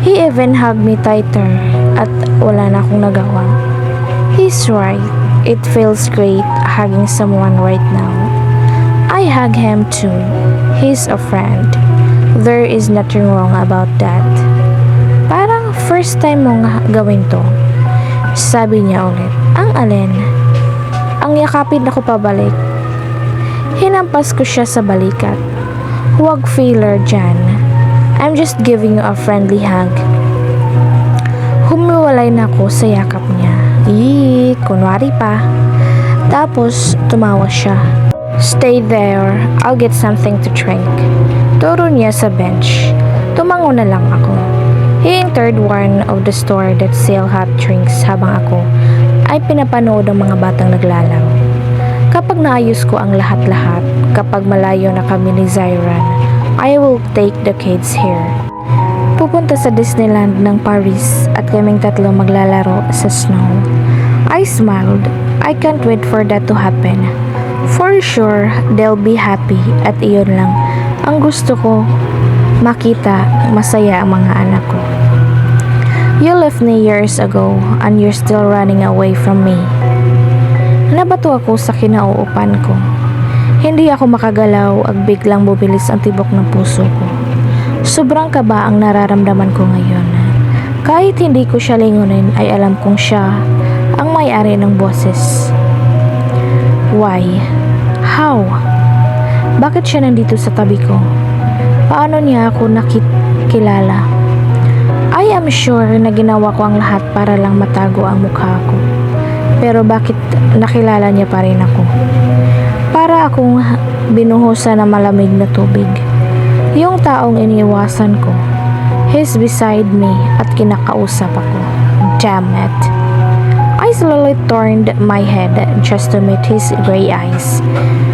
He even hugged me tighter at wala na akong nagawa. He's right. It feels great hugging someone right now. I hug him too. He's a friend. There is nothing wrong about that. Parang first time mong gawin to. Sabi niya ulit. Ang alin? Ang yakapin ako pabalik. Hinampas ko siya sa balikat. Huwag feeler dyan. I'm just giving you a friendly hug. Humiwalay na ako sa yakap niya. Kunwari pa. Tapos, tumawa siya. Stay there. I'll get something to drink. Turo niya sa bench. Tumango na lang ako. He entered one of the store that sell hot drinks habang ako ay pinapanood ang mga batang naglalaro. Kapag naayos ko ang lahat-lahat, kapag malayo na kami ni Zyron, I will take the kids here. Pupunta sa Disneyland ng Paris at kaming tatlo maglalaro sa snow. I smiled. I can't wait for that to happen. For sure, they'll be happy at iyon lang ang gusto ko makita masaya ang mga anak ko. You left me years ago and you're still running away from me. Nabato ako sa kinauupan ko. Hindi ako makagalaw at biglang bubilis ang tibok ng puso ko. Sobrang kaba ang nararamdaman ko ngayon. Kahit hindi ko siya lingunin ay alam kong siya ang may-ari ng boses. Why? How? Bakit siya nandito sa tabi ko? Paano niya ako nakilala? I am sure na ginawa ko ang lahat para lang matago ang mukha ko. Pero bakit nakilala niya pa rin ako? Para akong binuhusan ng malamig na tubig. Yung taong iniiwasan ko, he's beside me at kinakausap ako. Damn it. I slowly turned my head just to meet his gray eyes,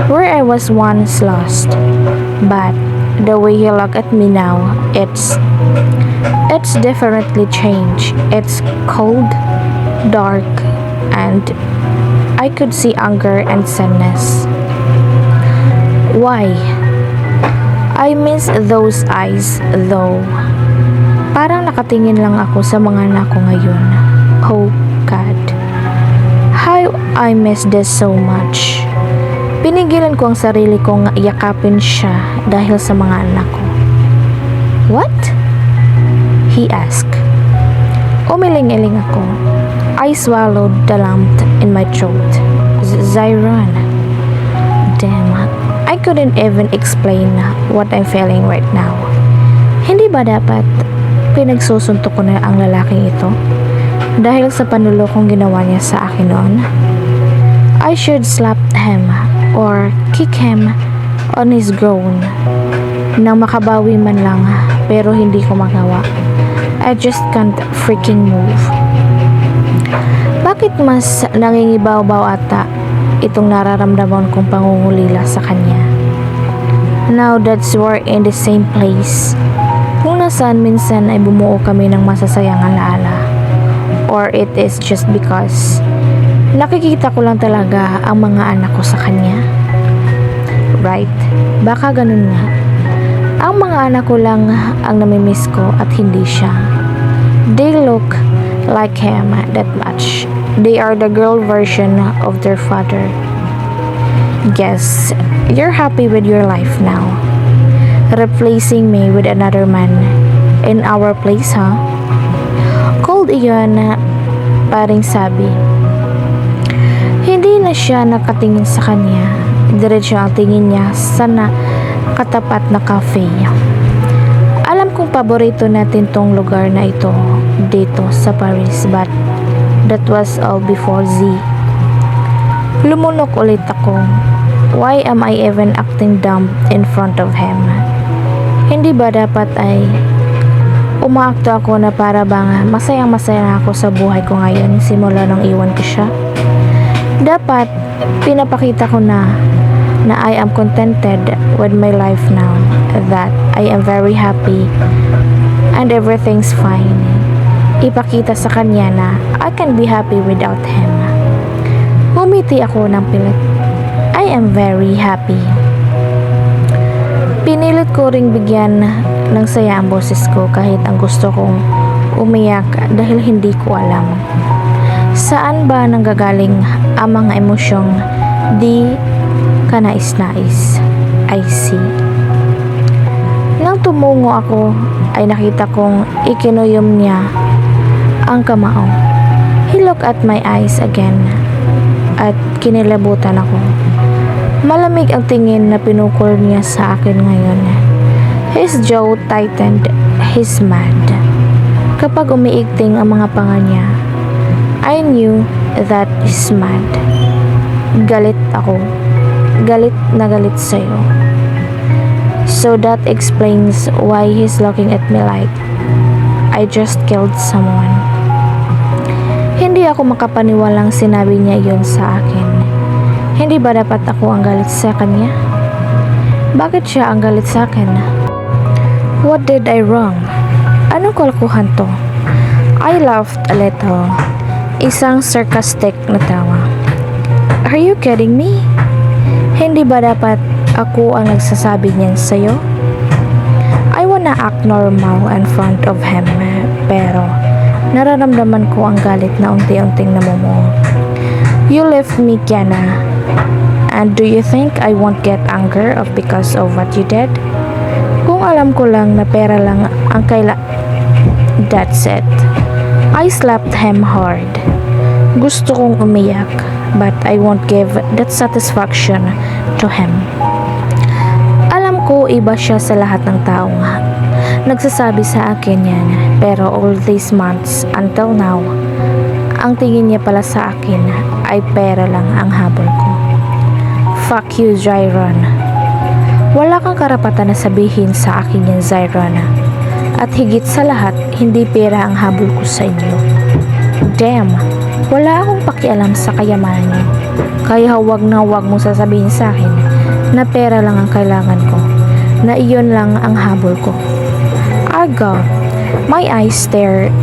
where I was once lost. But the way he looked at me now, it's definitely changed. It's cold, dark, and I could see anger and sadness. Why? I miss those eyes though. Parang nakatingin lang ako sa mga anak ko ngayon. Oh God. How I miss this so much. Pinigilan ko ang sarili kong yakapin siya dahil sa mga anak ko. What? He asked. Umiling-iling ako. I swallowed the lump in my throat. Zyron. Damn. I couldn't even explain what I'm feeling right now. Hindi ba dapat pinagsusuntok ko na ang lalaking ito? Dahil sa panulokong ginawa niya sa akin noon? I should slap him or kick him on his groin nang makabawi man lang, pero hindi ko magawa. I just can't freaking move. Bakit mas nangingibaw-baw ata itong nararamdaman kong pangungulila sa kanya? Now that we're in the same place, lang saan minsan ay bumuo kami ng masasayang alaala. Or it is just because nakikita ko lang talaga ang mga anak ko sa kanya. Right? Baka ganun nga. Ang mga anak ko lang ang namimiss ko at hindi siya. They look like him that much. They are the girl version of their father. Guess you're happy with your life now. Replacing me with another man in our place, huh? Cold iyon paring sabi. Hindi na siya nakatingin sa kanya. Diretso ang tingin niya sa katapat na cafe. Alam kong paborito natin tong lugar na ito dito sa Paris, but that was all before Z. Lumunok ulit ako. Why am I even acting dumb in front of him? Hindi ba dapat ay umaakto ako na para bang masayang-masaya na ako sa buhay ko ngayon simula nung iwan ko siya? Dapat pinapakita ko na I am contented with my life now, that I am very happy and everything's fine. Ipakita sa kanya na I can be happy without him. Humiti ako ng pilit. I am very happy. Pinilit ko ring bigyan ng saya ang boses ko kahit ang gusto kong umiyak dahil hindi ko alam. Saan ba nanggagaling ang mga emosyong di kanais-nais? I see. Nang tumungo ako ay nakita kong ikinuyom niya ang kamao. He looked at my eyes again at kinilabutan ako. Malamig ang tingin na pinukol niya sa akin ngayon. His jaw tightened. He's mad. Kapag umiigting ang mga panga niya, I knew that he's mad. Galit ako. Galit na galit sa'yo. So that explains why he's looking at me like I just killed someone. Hindi ako makapaniwalang sinabi niya yon sa akin. Hindi ba dapat ako ang galit sa kanya? Bakit siya ang galit sa akin? What did I wrong? Anong kalokohan to? I laughed a little. Isang sarcastic na tawa. Are you kidding me? Hindi ba dapat ako ang nagsasabi niyan sa'yo? I wanna act normal in front of him, pero nararamdaman ko ang galit na unti-unting namumuo. You left me, Kiana. And do you think I won't get anger because of what you did? Kung alam ko lang na pera lang ang that's it. I slapped him hard. Gusto kong umiyak, but I won't give that satisfaction to him. Alam ko iba siya sa lahat ng taong nagsasabi sa akin yan, pero all these months until now, ang tingin niya pala sa akin ay pera lang ang habol ko. Fuck you, Zyron. Wala kang karapatan na sabihin sa akin yan, Zyron. At higit sa lahat, hindi pera ang habol ko sa inyo. Damn, wala akong pakialam sa kayamanan niyo. Kaya huwag na huwag mong sasabihin sa akin na pera lang ang kailangan ko, na iyon lang ang habol ko. Argo, my eyes stared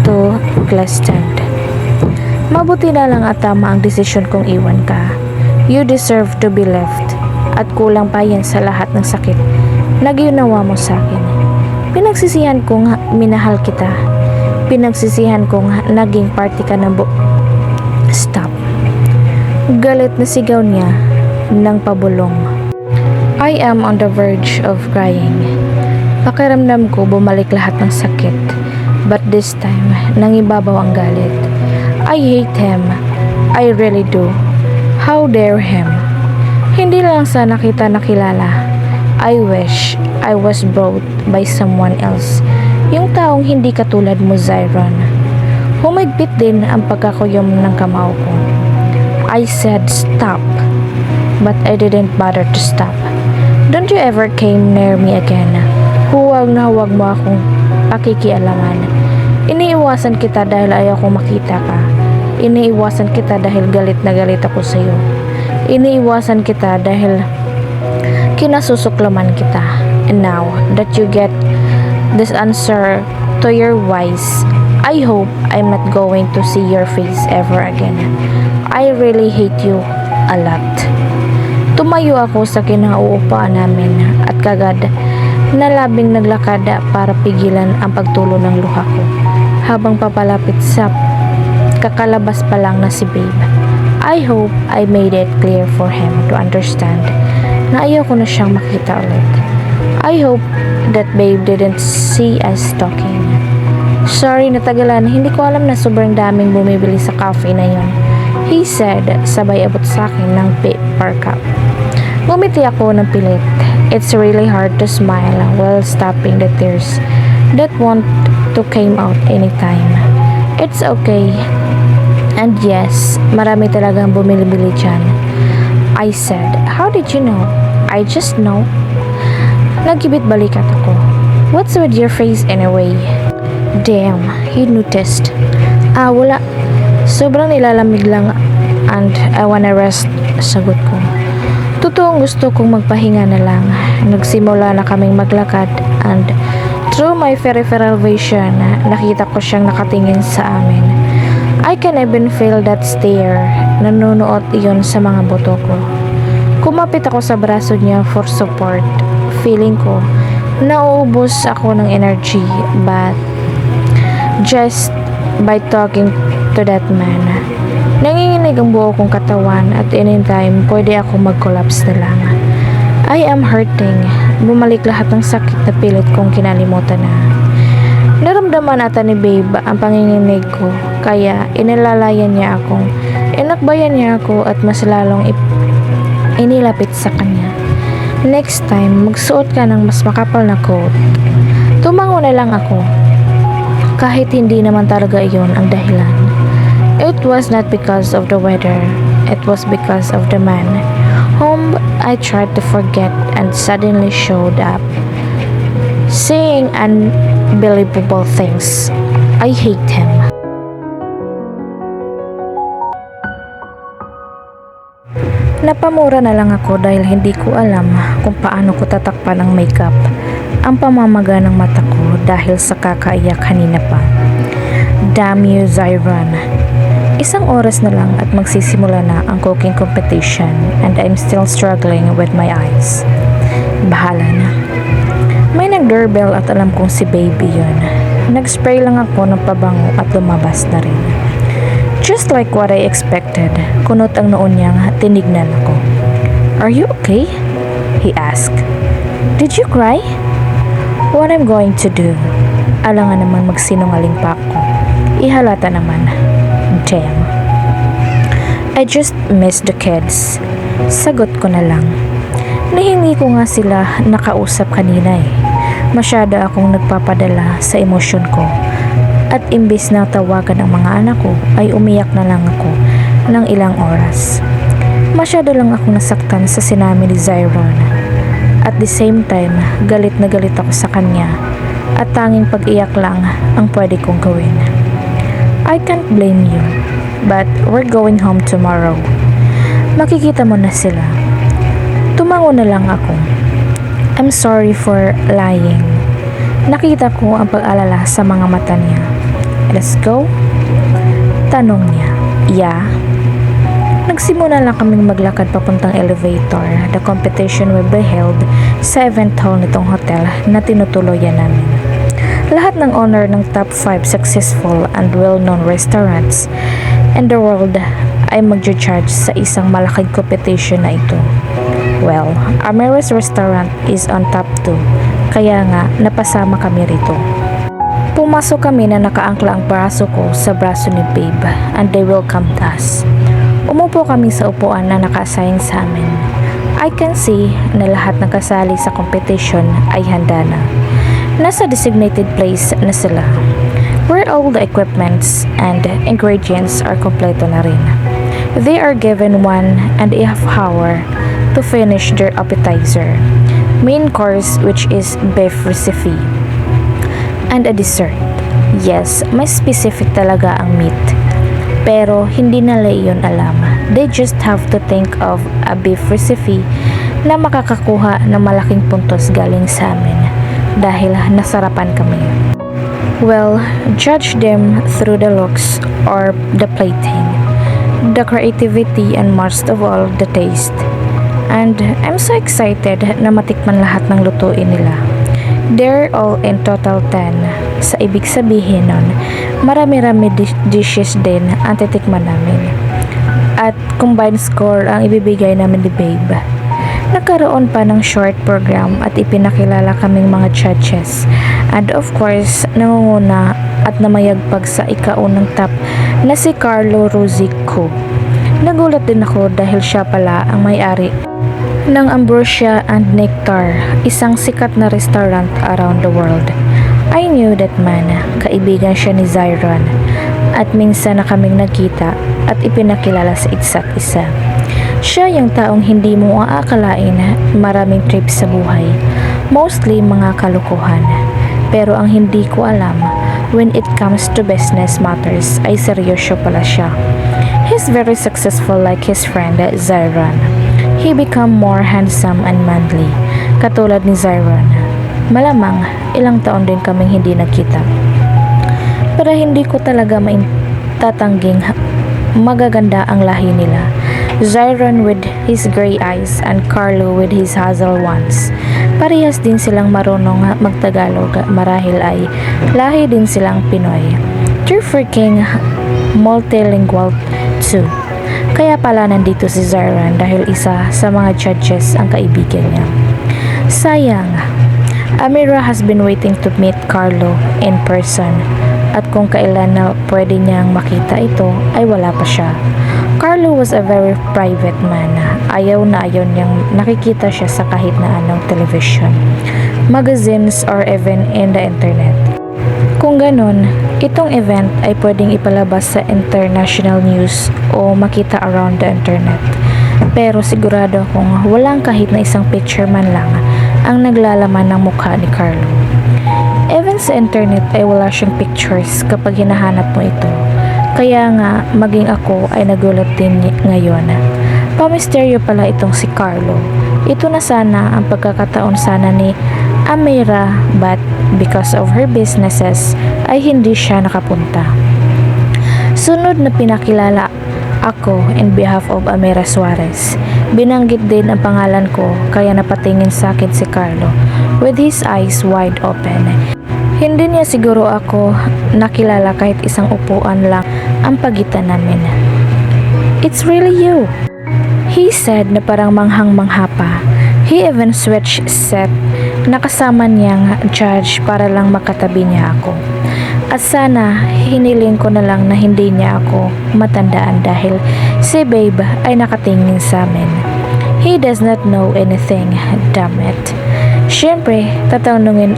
to glistened. Mabuti na lang at tama ang desisyon kong iwan ka. You deserve to be left. At kulang pa yan sa lahat ng sakit na ginawa mo sa akin. Pinagsisihan kong minahal kita. Pinagsisihan kong naging party ka ng Stop. Galit na sigaw niya ng pabulong. I am on the verge of crying. Pakiramdam ko bumalik lahat ng sakit. But this time, nangibabaw ang galit. I hate him. I really do. How dare him? Hindi lang sana kita nakilala. I wish I was brought by someone else. Yung taong hindi katulad mo, Zyron. Humigpit din ang pagkakuyom ng kamao ko. I said stop. But I didn't bother to stop. Don't you ever came near me again. Huwag na huwag mo akong pakikialaman. Iniiwasan kita dahil ayaw kong makita ka. Iniiwasan kita dahil galit na galit ako sa iyo. Iniiwasan kita dahil kinasusuklaman kita. And now that you get this answer to your whys. I hope I'm not going to see your face ever again. I really hate you a lot. Tumayo ako sa kinauupaan namin at kagad nalabing naglakad para pigilan ang pagtulo ng luha ko habang papalapit sa kakalabas pa lang na si Babe. I hope I made it clear for him to understand na ayaw ko na siyang makita ulit. I hope that Babe didn't see us talking. Sorry natagalan, hindi ko alam na sobrang daming bumibili sa cafe na yon, he said sabay abot sa akin ng paper cup. Ngumiti ako ng pilit. It's really hard to smile while stopping the tears that want to came out anytime. It's okay. And yes, marami talagang bumili-bili dyan. I said, how did you know? I just know. Nagkibit balikat ako. What's with your face anyway? Damn, he noticed. Wala. Sobrang nilalamig lang and I wanna rest, sagot ko. Totoong gusto kong magpahinga na lang. Nagsimula na kaming maglakad and through my peripheral vision, nakita ko siyang nakatingin sa amin. I can even feel that stare. Nanunuot iyon sa mga buto ko. Kumapit ako sa braso niya for support. Feeling ko, nauubos ako ng energy but just by talking to that man. Nanginginig ang buo kong katawan at anytime pwede ako mag-collapse na lang. I am hurting. Bumalik lahat ng sakit na pilit kong kinalimutan na. Naramdaman ata ni Babe ang panginginig ko kaya inilalayan niya akong inakbayan niya ako at mas lalong inilapit sa kanya. Next time, magsuot ka ng mas makapal na coat. Tumango na lang ako. Kahit hindi naman talaga iyon ang dahilan. It was not because of the weather. It was because of the man whom I tried to forget and suddenly showed up, saying unbelievable things. I hate him. Napamura na lang ako dahil hindi ko alam kung paano ko tatakpan ng makeup ang pamamaga ng mata ko dahil sa kakaiyak kanina pa. Damn you, Zyron. Isang oras na lang at magsisimula na ang cooking competition and I'm still struggling with my eyes. Bahala na. May nag-doorbell at alam kong si Baby yun. Nag-spray lang ako ng pabango at lumabas na rin. Just like what I expected, kunot ang noon niyang tinignan ako. Are you okay? He asked. Did you cry? What I'm going to do? Alangan naman magsinungaling pa ako. Ihalata naman. Damn. I just miss the kids. Sagot ko na lang. Nahingi ko nga sila nakausap kanina eh. Masyado akong nagpapadala sa emosyon ko. At imbis na tawagan ang mga anak ko, ay umiyak na lang ako ng ilang oras. Masyado lang akong nasaktan sa sinabi ni Zyron. At the same time, galit na galit ako sa kanya at tanging pag-iyak lang ang pwede kong gawin. I can't blame you, but we're going home tomorrow. Makikita mo na sila. Tumango na lang ako. I'm sorry for lying. Nakita ko ang pag-alala sa mga mata niya. Let's go? Tanong niya. Yeah? Nagsimula lang kaming maglakad papuntang elevator. The competition will be held sa event hall nitong hotel na tinutuloyan namin. Lahat ng owner ng top 5 successful and well-known restaurants in the world ay mag-charge sa isang malaking competition na ito. Well, Amaris Restaurant is on top 2, kaya nga napasama kami rito. Pumasok kami na nakaangkla ang braso ko sa braso ni Babe and they welcomed us. Umupo kami sa upuan na naka-assign sa amin. I can see na lahat ng kasali sa competition ay handa na. Nasa designated place na sila, where all the equipments and ingredients are kompleto na rin. They are given 1.5 hour to finish their appetizer, main course which is beef recipe, and a dessert. Yes, may specific talaga ang meat. Pero hindi nila iyon alam. They just have to think of a beef recipe na makakakuha ng malaking puntos galing sa amin. dahil nasarapan kami. Well, judge them through the looks or the plating, the creativity, and most of all, the taste. And I'm so excited na matikman lahat ng lutuin nila. They're all in total 10. Sa ibig sabihin nun, marami-rami dishes din ang titikman namin. At combined score ang ibibigay namin ni Babe. Nagkaroon pa ng short program at ipinakilala kaming mga judges. And of course, nangunguna at namayagpag sa ikaunang top na si Carlo Rosico. Nagulat din ako dahil siya pala ang may-ari ng Ambrosia and Nectar, isang sikat na restaurant around the world. I knew that man, kaibigan siya ni Zyron, at minsan na kaming nagkita at ipinakilala sa isa't isa. Siya yung taong hindi mo aakalain maraming trips sa buhay, mostly mga kalukuhan. Pero ang hindi ko alam, when it comes to business matters, ay seryoso pala siya. He's very successful like his friend Zyron. He become more handsome and manly, katulad ni Zyron. Malamang, ilang taon din kaming hindi nagkita. Pero hindi ko talaga maitatangging magaganda ang lahi nila. Zyron with his gray eyes and Carlo with his hazel ones. Parehas din silang marunong magtagalog, marahil ay lahi din silang Pinoy. They're freaking multilingual too. Kaya pala nandito si Zyron dahil isa sa mga judges ang kaibigan niya. Sayang, Amira has been waiting to meet Carlo in person at kung kailan na pwede niyang makita ito ay wala pa siya. Carlo was a very private man. Ayaw na ayaw niyang nakikita siya sa kahit na anong television, magazines, or even in the internet. Kung ganun, itong event ay pwedeng ipalabas sa international news o makita around the internet. Pero sigurado akong walang kahit na isang picture man lang ang naglalaman ng mukha ni Carlo. Even sa internet ay wala siyang pictures kapag hinahanap mo ito. Kaya nga, maging ako ay nagulat din ngayon. Pamisteryo pala itong si Carlo. Ito na sana ang pagkakataon sana ni Amira, but because of her businesses ay hindi siya nakapunta. Sunod na pinakilala ako in behalf of Amira Suarez. Binanggit din ang pangalan ko kaya napatingin sa akin si Carlo with his eyes wide open. Hindi niya siguro ako nakilala kahit isang upuan lang ang pagitan namin. It's really you, he said na parang manghang-mangha pa. He even switched set na kasama niyang judge para lang makatabi niya ako. At sana hiniling ko na lang na hindi niya ako matandaan dahil si Babe ay nakatingin sa amin. He does not know anything, damn it. Siyempre, tatanungin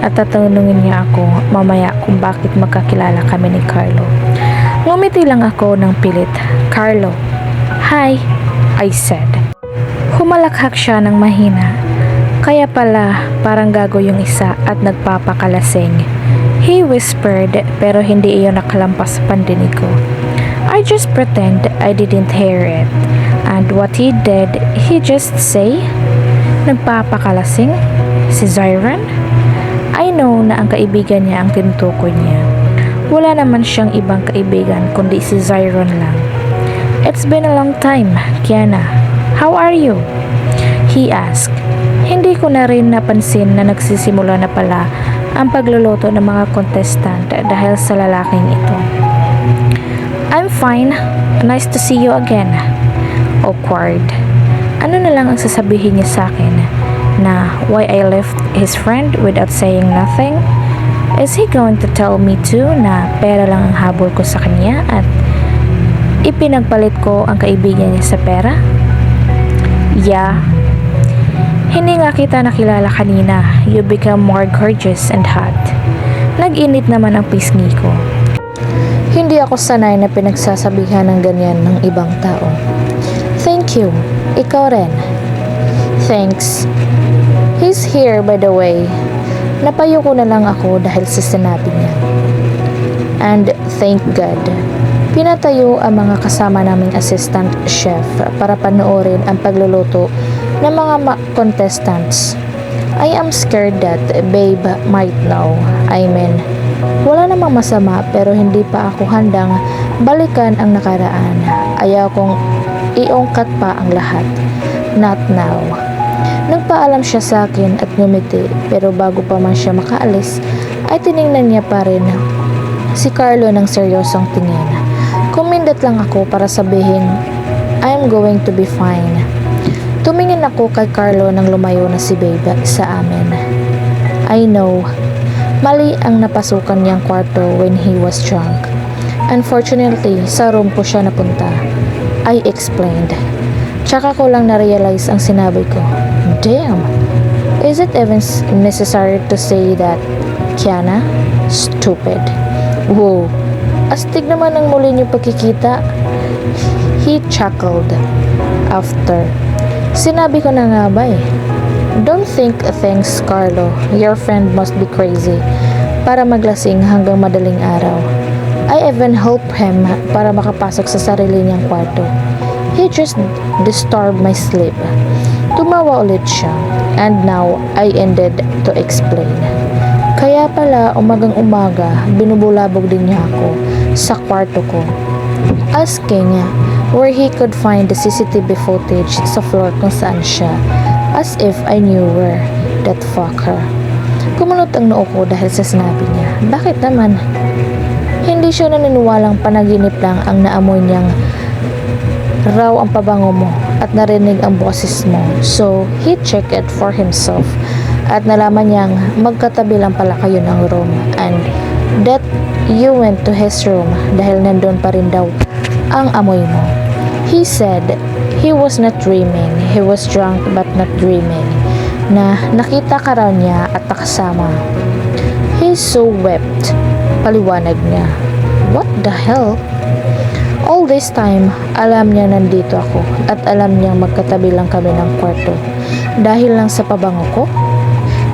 niya ako mamaya kung bakit magkakilala kami ni Carlo. Ngumiti lang ako ng pilit. Carlo, hi, I said. Humalakhak siya ng mahina. Kaya pala parang gago yung isa at nagpapakalasing. He whispered pero hindi iyon nakalampas sa pandinig ko. I just pretend I didn't hear it. And what he did, he just say, nagpapakalasing? Si Zyron? I know na ang kaibigan niya ang tinutukoy niya. Wala naman siyang ibang kaibigan kundi si Zyron lang. It's been a long time, Kiana. How are you? He asked. Hindi ko na rin napansin na nagsisimula na pala ang pagluluto ng mga contestant dahil sa lalaking ito. I'm fine. Nice to see you again. Awkward. Ano na lang ang sasabihin niya sa akin? Na why I left his friend without saying nothing? Is he going to tell me too na pera lang ang habol ko sa kanya at ipinagpalit ko ang kaibigan niya sa pera? Yeah. Hindi nga kita nakilala kanina. You become more gorgeous and hot. Nag-init naman ang pisngi ko. Hindi ako sanay na pinagsasabihan ng ganyan ng ibang tao. Thank you. Ikaw rin. Thanks. He's here by the way. Napayo ko na lang ako dahil sa sinabi niya. And thank God. Pinatayo ang mga kasama naming assistant chef para panoorin ang pagluluto ng mga contestants. I am scared that babe might know. I mean, wala namang masama pero hindi pa ako handang balikan ang nakaraan. Ayaw kong iungkat pa ang lahat. Not now. Nagpaalam siya sa akin at ngumiti pero bago pa man siya makaalis ay tiningnan niya pa rin si Carlo ng seryosong tingin. Kumindat lang ako para sabihin, I'm going to be fine. Tumingin ako kay Carlo nang lumayo na si babe sa amin. I know, mali ang napasukan niyang kwarto when he was drunk. Unfortunately, sa room ko siya napunta. I explained. Tsaka ko lang na-realize ang sinabi ko. Damn! Is it even necessary to say that, Kiana? Stupid. Whoa! Astig naman ang muli niyong pagkikita. He chuckled. After. Sinabi ko na nga ba eh. Don't think things, Carlo. Your friend must be crazy. Para maglasing hanggang madaling araw. I even helped him para makapasok sa sarili niyang kwarto. He just disturbed my sleep. Tumawa ulit siya. And now, I ended to explain. Kaya pala, umagang-umaga, binubulabog din niya ako sa kwarto ko. Asking where he could find the CCTV footage sa floor kung saan siya. As if I knew where. That fucker. Kumunot ang noo ko dahil sa sinabi niya. Bakit naman? Hindi siya naniniwalang panaginip lang ang naamoy niyang raw ang pabango mo at narinig ang boses mo. So, he checked it for himself at nalaman niyang magkatabi lang pala kayo ng room and that you went to his room dahil nandun pa rin daw ang amoy mo. He said he was not dreaming. He was drunk but not dreaming. Na nakita ka raw niya at nakasama. He so wept. Paliwanag niya. What the hell? All this time, alam niya nandito ako at alam niyang magkatabi lang kami ng kwarto. Dahil lang sa pabango ko?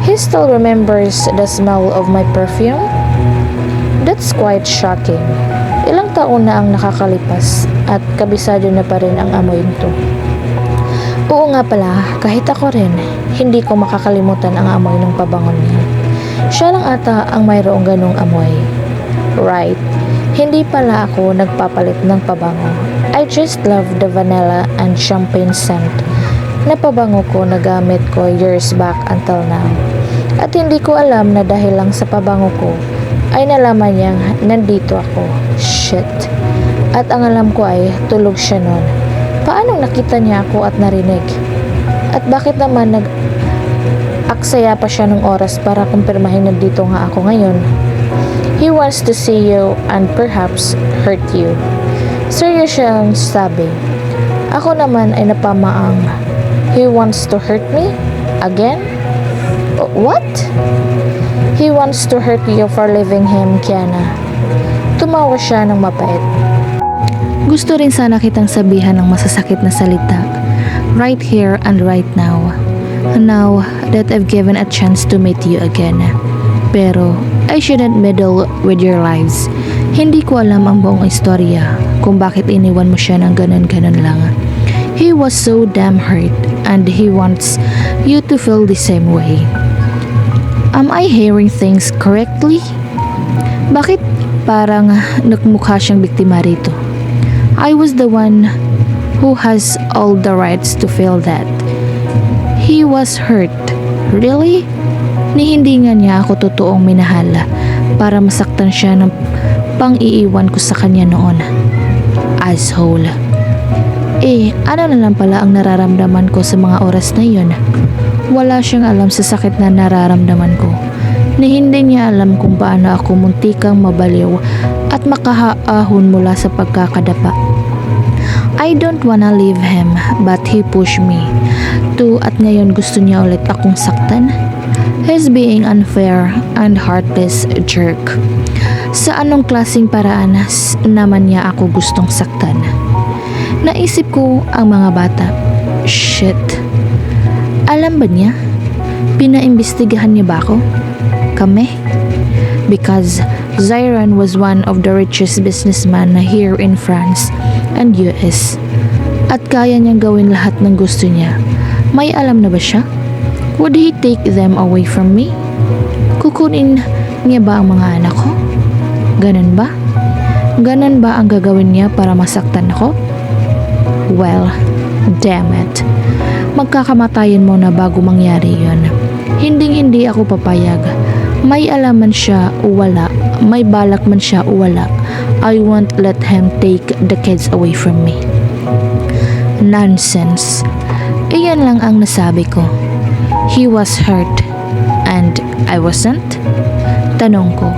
He still remembers the smell of my perfume? That's quite shocking. Ilang taon na ang nakakalipas at kabisado na pa rin ang amoy nito. Oo nga pala, kahit ako rin, hindi ko makakalimutan ang amoy ng pabango niya. Siya lang ata ang mayroong ganong amoy. Right, hindi pala ako nagpapalit ng pabango. I just love the vanilla and champagne scent na pabango ko na gamit ko years back until now. At hindi ko alam na dahil lang sa pabango ko, ay nalaman niyang nandito ako. Shit. At ang alam ko ay tulog siya nun. Paano nakita niya ako at narinig? At bakit naman nag-aksaya pa siya ng oras para kumpirmahin nandito nga ako ngayon? He wants to see you and perhaps hurt you. Seryoso siyang sabi. Ako naman ay napamaang. He wants to hurt me? Again? What? He wants to hurt you for leaving him, Kiana. Tumawa siya ng mapait. Gusto rin sana kitang sabihan ng masasakit na salita. Right here and right now. Now that I've given a chance to meet you again. Pero, I shouldn't meddle with your lives. Hindi ko alam ang buong istorya kung bakit iniwan mo siya ng ganun-ganun lang. He was so damn hurt and he wants you to feel the same way. Am I hearing things correctly? Bakit parang nagmukha siyang biktima rito? I was the one who has all the rights to feel that. He was hurt. Really? Ni hindi nga niya ako totoong minahala para masaktan siya ng pang-iiwan ko sa kanya noon. Asshole. Ano na lang pala ang nararamdaman ko sa mga oras na yun? Wala siyang alam sa sakit na nararamdaman ko. Ni hindi niya alam kung paano ako muntikang mabaliw at makahaahon mula sa pagkakadapa. I don't wanna leave him but he pushed me to at ngayon gusto niya ulit akong saktan. He's being unfair and heartless jerk. Sa anong klaseng paraan naman niya ako gustong saktan? Naisip ko ang mga bata. Shit. Alam ba niya? Pinaimbestigahan niya ba ako? Kami? Because Zyron was one of the richest businessmen here in France and US. At kaya niyang gawin lahat ng gusto niya. May alam na ba siya? Would he take them away from me? Kukunin niya ba ang mga anak ko? Ganun ba? Ganun ba ang gagawin niya para masaktan ako? Well, damn it. Magkakamatayan mo na bago mangyari yon. Hindi ako papayag. May alaman siya o wala, may balak man siya o wala, I won't let him take the kids away from me. Nonsense. Iyan lang ang nasabi ko. He was hurt and I wasn't? Tanong ko.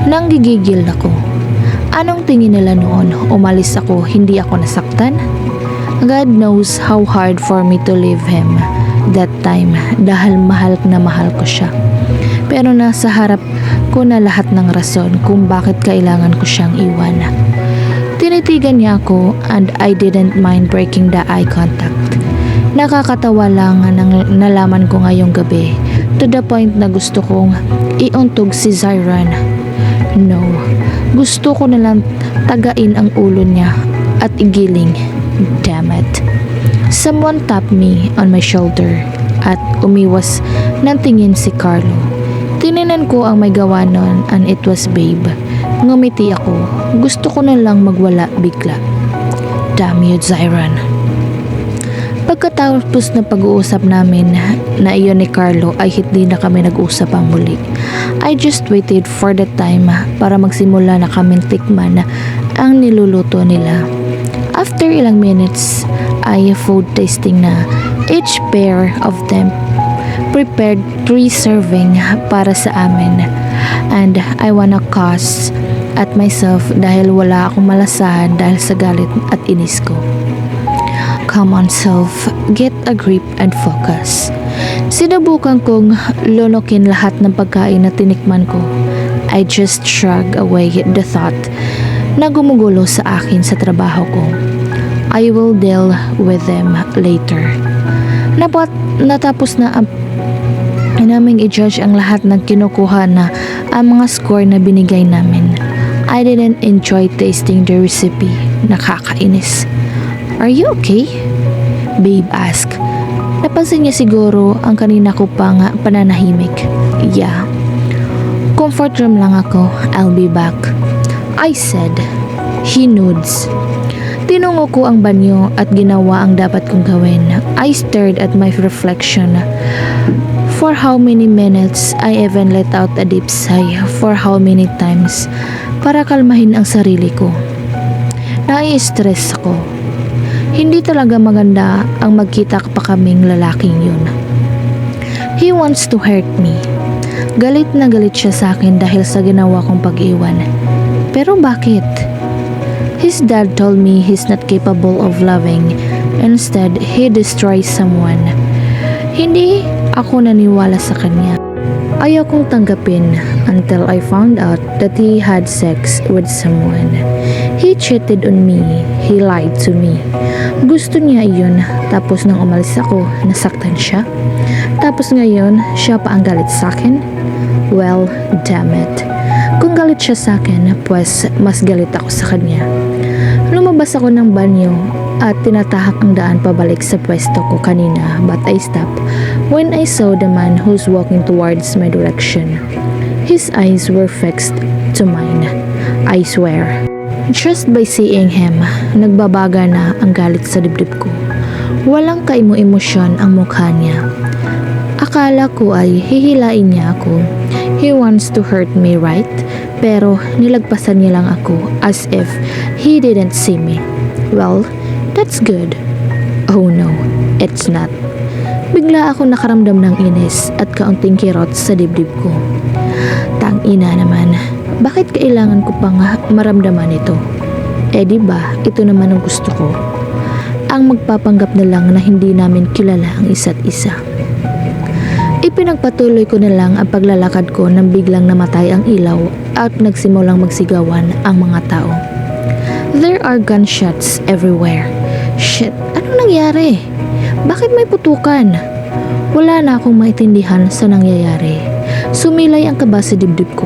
Nanggigigil ako. Anong tingin nila noon? Umalis ako, hindi ako nasaktan? God knows how hard for me to leave him that time dahil mahal na mahal ko siya. Pero nasa harap ko na lahat ng rason kung bakit kailangan ko siyang iwan. Tinitigan niya ako and I didn't mind breaking the eye contact. Nakakatawa lang nang nalaman ko ngayong gabi to the point na gusto kong iuntog si Zyron. No, gusto ko nalang tagain ang ulo niya at igiling. Damn it. Someone tapped me on my shoulder at umiwas ng tingin si Carlo. Tininan ko ang may gawa nun and it was Babe. Ngumiti ako. Gusto ko na lang magwala bigla. Damn you, Zyron. Pagkatapos ng pag-uusap namin na iyon ni Carlo ay hindi na kami nag-usap ang muli. I just waited for the time para magsimula na kaming tikman ang niluluto nila. After ilang minutes ay food tasting na. Each pair of them prepared 3 serving para sa amin. And I wanna cuss at myself dahil wala akong malasahan dahil sa galit at inis ko. Come on self, get a grip and focus. Sinubukan kong lunukin lahat ng pagkain na tinikman ko. I just shrugged away the thought na gumugulo sa akin sa trabaho ko. I will deal with them later. Natapos na naming i-judge ang lahat ng kinukuha na ang mga score na binigay namin. I didn't enjoy tasting the recipe. Nakakainis. Are you okay? Babe asked. Napansin niya siguro ang kanina ko pang pananahimik. Yeah. Comfort room lang ako. I'll be back. I said. He nods. Tinungo ko ang banyo at ginawa ang dapat kong gawin. I stared at my reflection. For how many minutes, I even let out a deep sigh for how many times para kalmahin ang sarili ko. Nai-stress ako. Hindi talaga maganda ang magkita pa kaming lalaking yun. He wants to hurt me. Galit na galit siya sa akin dahil sa ginawa kong pag-iwan. Pero bakit? His dad told me he's not capable of loving. Instead, he destroys someone. Hindi ako naniwala sa kanya. Ayaw kong tanggapin until I found out that he had sex with someone. He cheated on me. He lied to me. Gusto niya iyon, tapos nang umalis ako, nasaktan siya. Tapos ngayon, siya pa ang galit sa akin? Well, damn it. Kung galit siya sa akin, pues mas galit ako sa kanya. Lumabas ako ng banyo at tinatahak ang daan pabalik sa pwesto ko kanina, but I stopped when I saw the man who's walking towards my direction. His eyes were fixed to mine. I swear. Just by seeing him, nagbabaga na ang galit sa dibdib ko. Walang kaimo-emosyon ang mukha niya. Akala ko ay hihilain niya ako. He wants to hurt me, right? Pero nilagpasan niya lang ako as if he didn't see me. Well, that's good. Oh no, it's not. Bigla ako nakaramdam ng inis at kaunting kirot sa dibdib ko. Tangina naman, bakit kailangan ko pang maramdaman ito? Eh di ba, ito naman ang gusto ko. Ang magpapanggap na lang na hindi namin kilala ang isa't isa. Ipinagpatuloy ko na lang ang paglalakad ko nang biglang namatay ang ilaw at nagsimulang magsigawan ang mga tao. There are gunshots everywhere. Shit, anong nangyari? Bakit may putukan? Wala na akong maintindihan sa nangyayari. Sumilay ang kaba sa dibdib ko.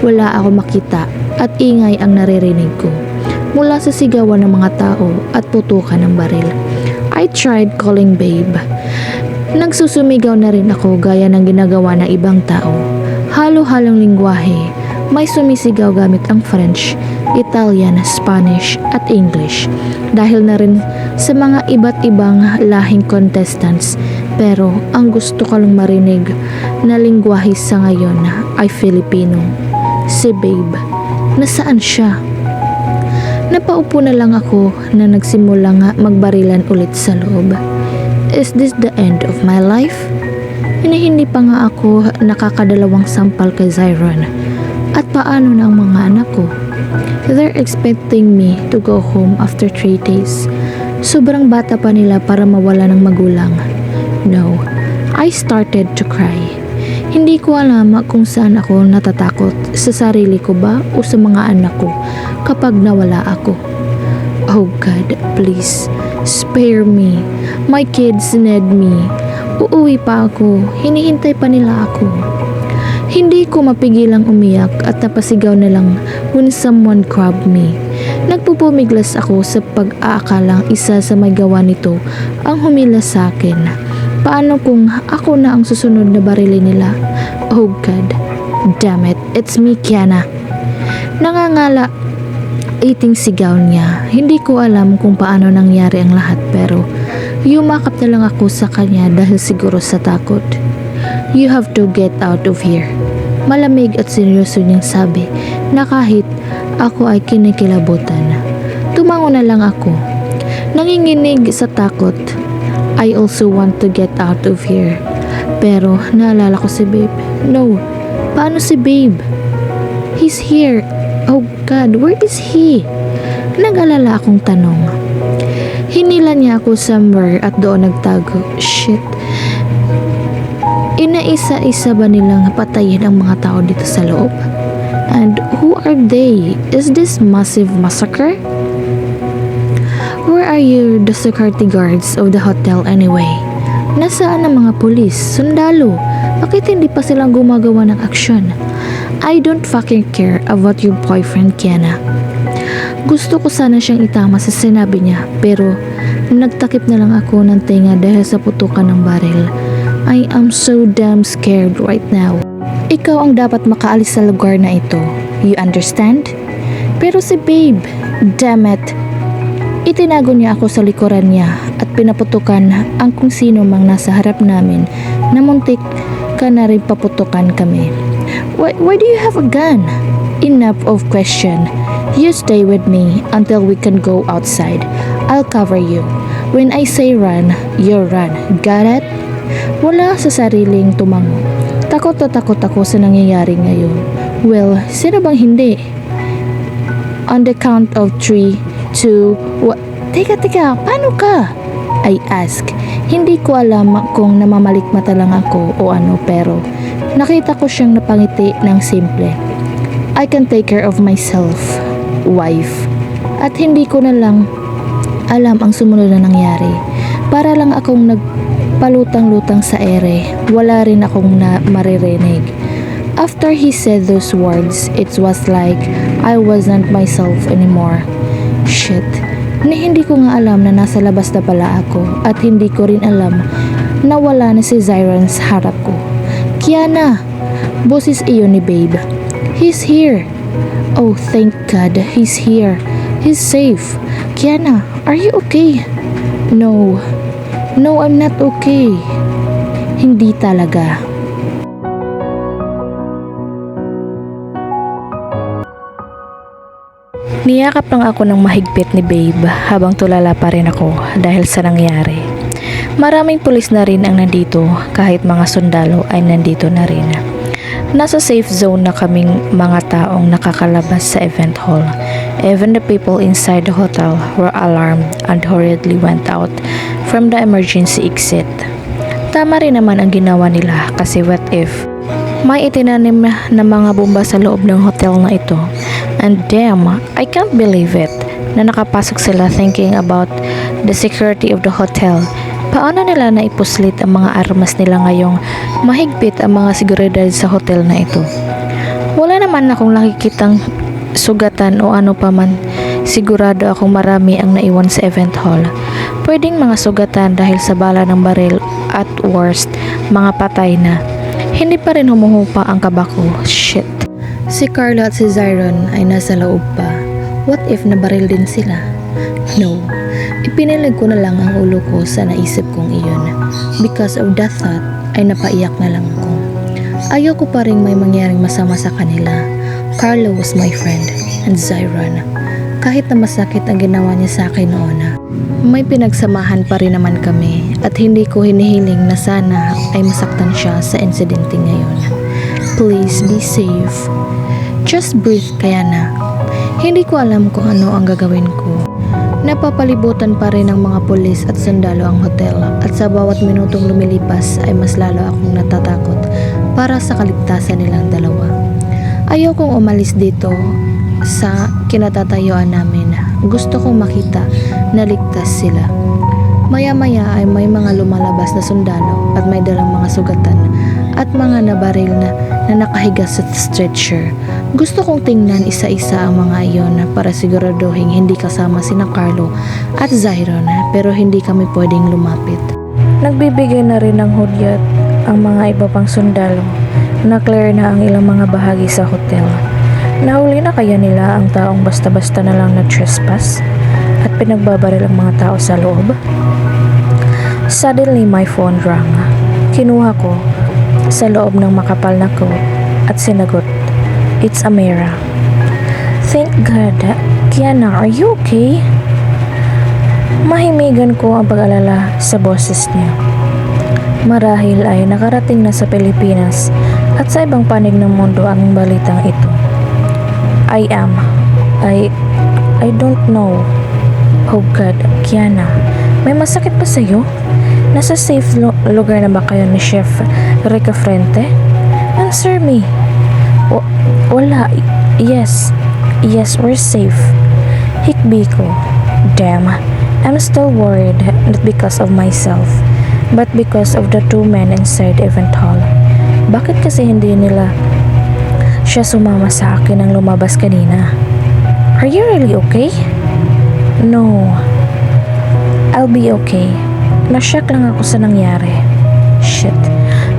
Wala akong makita at ingay ang naririnig ko. Mula sa sigawan ng mga tao at putukan ng baril. I tried calling Babe. Nagsusumigaw na rin ako gaya ng ginagawa ng ibang tao. Halo-halong lingwahe. May sumisigaw gamit ang French, Italian, Spanish at English. Dahil na rin sa mga iba't ibang lahing contestants. Pero ang gusto ko lang marinig na lingwahe sa ngayon ay Filipino. Si Babe. Nasaan siya? Napaupo na lang ako na nagsimula nga magbarilan ulit sa loob. Is this the end of my life? Hindi pa nga ako nakakadalawang sampal kay Zyron. At paano na ang mga anak ko? They're expecting me to go home after 3 days. Sobrang bata pa nila para mawala ng magulang. No, I started to cry. Hindi ko alam kung saan ako natatakot, sa sarili ko ba o sa mga anak ko kapag nawala ako. Oh God, please, spare me. My kids need me. Uuwi pa ako, hinihintay pa nila ako. Hindi ko mapigilang umiyak at napasigaw na lang when someone grabbed me. Nagpupumiglas ako sa pag-aakalang isa sa may gawa nito ang humila sa akin. Paano kung ako na ang susunod na barilin nila? Oh God, damn it, it's me, Kiana. Nangangala, iting sigaw niya. Hindi ko alam kung paano nangyari ang lahat pero yumakap na lang ako sa kanya dahil siguro sa takot. You have to get out of here. Malamig at seryoso niyang sabi na kahit ako ay kinikilabutan. Tumango na lang ako. Nanginginig sa takot. I also want to get out of here. Pero naalala ko si Babe. No, paano si Babe? He's here. Oh God, where is he? Nag-alala akong tanong. Hinila niya ako somewhere at doon nagtago. Shit. Inaisa-isa ba nilang patayin ang mga tao dito sa loob? And who are they? Is this massive massacre? Where are the security guards of the hotel anyway? Nasaan ang mga pulis, sundalo? Bakit hindi pa silang gumagawa ng aksyon? I don't fucking care about your boyfriend, Kiana. Gusto ko sana siyang itama sa sinabi niya pero nagtakip na lang ako ng tenga dahil sa putukan ng baril. I am so damn scared right now. Ikaw ang dapat makaalis sa lugar na ito. You understand? Pero si Babe, damn it. Itinago niya ako sa likuran niya at pinaputukan ang kung sino mang nasa harap namin na muntik ka na rin paputukan kami. Why do you have a gun? Enough of question. You stay with me until we can go outside. I'll cover you. When I say run, you run. Got it? Wala sa sariling tumango. Takot na takot ako sa nangyayari ngayon. Well, sino bang hindi? On the count of 3, 2, what? Teka, paano ka? I ask. Hindi ko alam kung namamalikmata lang ako o ano pero nakita ko siyang napangiti ng simple. I can take care of myself, wife. At hindi ko na lang alam ang sumunod na nangyari. Para lang akong nagpalutang-lutang sa ere. Wala rin akong maririnig. After he said those words, it was like I wasn't myself anymore. Shit. Hindi ko nga alam na nasa labas na pala ako at hindi ko rin alam na wala na si Zyron sa harap ko. Kiana! Boses iyon ni Babe. He's here! Oh, thank God, he's here. He's safe. Kiana, are you okay? No, I'm not okay. Hindi talaga. Niyakap lang ako ng mahigpit ni Babe habang tulala pa rin ako dahil sa nangyari. Maraming pulis na rin ang nandito kahit mga sundalo ay nandito na rin. Nasa safe zone na kaming mga taong nakakalabas sa event hall. Even the people inside the hotel were alarmed and hurriedly went out from the emergency exit. Tama rin naman ang ginawa nila kasi what if may itinanim na mga bomba sa loob ng hotel na ito. And damn, I can't believe it na nakapasok sila thinking about the security of the hotel. Paano nila naipuslit ang mga armas nila ngayong mahigpit ang mga seguridad sa hotel na ito? Wala naman akong nakikitang sugatan o ano pa man. Sigurado akong marami ang naiwan sa event hall. Pwedeng mga sugatan dahil sa bala ng baril at worst, mga patay na. Hindi pa rin humuhupa ang kaba ko. Shit. Si Carlo at si Zyron ay nasa loob pa. What if nabaril din sila? No. Ipinilig ko na lang ang ulo ko sa naisip kong iyon. Because of that thought, ay napaiyak na lang ako. Ayoko pa rin may mangyaring masama sa kanila. Carlo was my friend, and Zyron. Kahit na masakit ang ginawa niya sa akin noon, may pinagsamahan pa rin naman kami at hindi ko hinihiling na sana ay masaktan siya sa insidente ngayon. Please be safe. Just breathe, kaya na. Hindi ko alam kung ano ang gagawin ko. Napapalibutan pa rin ng mga pulis at sundalo ang hotel at sa bawat minutong lumilipas ay mas lalo akong natatakot para sa kaligtasan nilang dalawa. Ayaw kong umalis dito sa kinatatayuan namin. Gusto kong makita na ligtas sila. Maya-maya ay may mga lumalabas na sundalo at may dalang mga sugatan at mga nabaril na nakahiga sa stretcher. Gusto kong tingnan isa-isa ang mga iyon para siguraduhin hindi kasama sina Carlo at Zyron pero hindi kami pwedeng lumapit. Nagbibigay na rin ng hudyat ang mga iba pang sundalo na clear na ang ilang mga bahagi sa hotel. Nahuli na kaya nila ang taong basta-basta na lang na-trespass at pinagbabaril ang mga tao sa loob? Suddenly, my phone rang. Kinuha ko sa loob ng makapal na coat at sinagot, "It's Amira." Thank God. Kiana, are you okay? Mahimigan ko ang pag-alala sa boses niya. Marahil ay nakarating na sa Pilipinas at sa ibang panig ng mundo ang balitang ito. I don't know. Oh God, Kiana, may masakit pa sa'yo? Nasa safe lugar na ba kayo ni Chef Rica Frente? Answer me. Wala. Yes, we're safe. Hikbi ko. Damn, I'm still worried, not because of myself, but because of the two men inside event hall. Bakit kasi hindi nila siya sumama sa akin nang lumabas kanina? Are you really okay? No. I'll be okay. Nashock lang ako sa nangyari. Shit.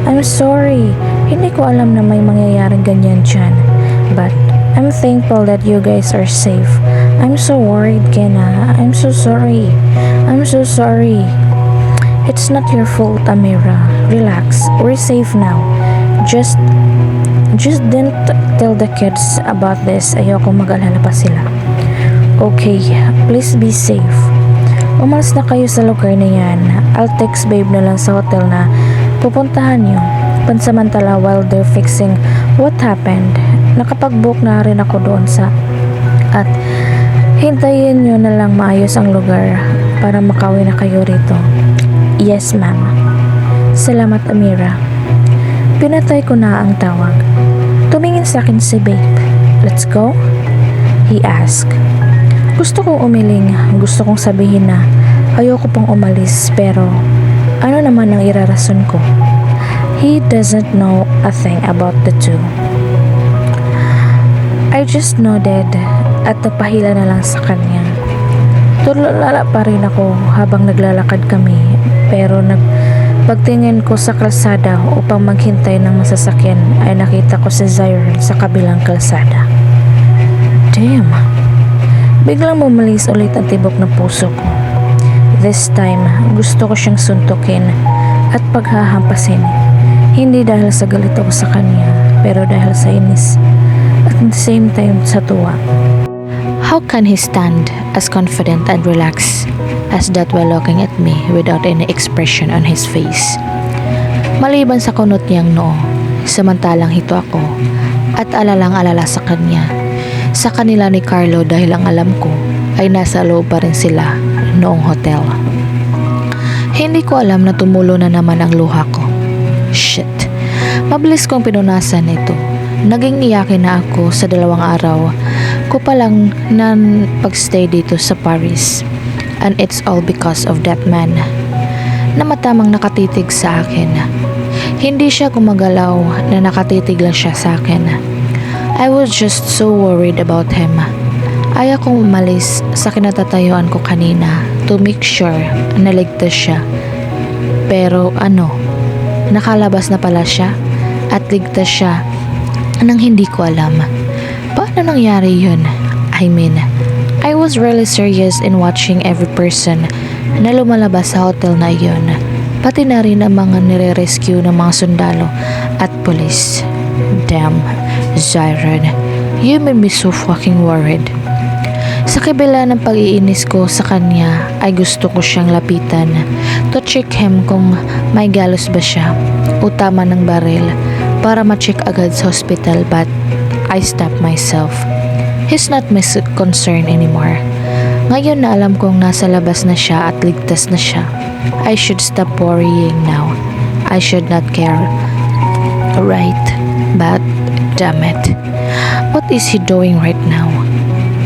I'm sorry. Hindi ko alam na may mangyayaring ganyan dyan. But I'm thankful that you guys are safe. I'm so worried, Kena. I'm so sorry. It's not your fault, Amira. Relax. We're safe now. Just didn't tell the kids about this. Ayoko mag-alala pa sila. Okay, please be safe. Umalis na kayo sa lugar na yan. I'll text babe na lang sa hotel na pupuntahan nyo. Pansamantala while they're fixing what happened, nakapag-book na rin ako doon at hintayin nyo na lang maayos ang lugar para makauwi na kayo rito. Yes, ma'am. Salamat, Amira. Pinatay ko na ang tawag. Tumingin sa akin si babe. Let's go? He asked. Gusto kong umiling. Gusto kong sabihin na ayoko pang umalis pero ano naman ang irarason ko? He doesn't know a thing about the two. I just nodded at nagpahila na lang sa kanya. Tulala pa rin ako habang naglalakad kami pero pagtingin ko sa kalsada upang maghintay ng masasakyan ay nakita ko si Zyron sa kabilang kalsada. Damn! Biglang bumalis ulit ang tibok ng puso ko. This time, gusto ko siyang suntukin at paghahampasin. Hindi dahil sa galit ako sa kanya, pero dahil sa inis at at the same time sa tuwa. How can he stand as confident and relaxed as that while looking at me without any expression on his face? Maliban sa kunot niyang noo, samantalang hito ako at alalang-alala sa kanya. Sa kanila ni Carlo dahil ang alam ko ay nasa loob pa rin sila noong hotel. Hindi ko alam na tumulo na naman ang luha ko. Shit. Mabilis kong pinunasan ito. Naging iyakin na ako sa 2 araw ko pa lang na pagstay dito sa Paris. And it's all because of that man na matamang nakatitig sa akin. Hindi siya gumagalaw na nakatitig lang siya sa akin. I was just so worried about him. Ayaw kong umalis sa kinatatayuan ko kanina to make sure na ligtas siya. Pero nakalabas na pala siya at ligtas siya nang hindi ko alam. Paano nangyari yun? I was really serious in watching every person na lumalabas sa hotel na iyon. Pati na rin ang mga nire-rescue ng mga sundalo at pulis. Damn, Zyron, you made me so fucking worried. Sa kabila ng pag-iinis ko sa kanya ay gusto ko siyang lapitan to check him kung may galos ba siya o tama ng baril para ma-check agad sa hospital, but I stopped myself. He's not my concern anymore. Ngayon na alam kong nasa labas na siya at ligtas na siya, I should stop worrying now. I should not care. Right, but damn it. What is he doing right now?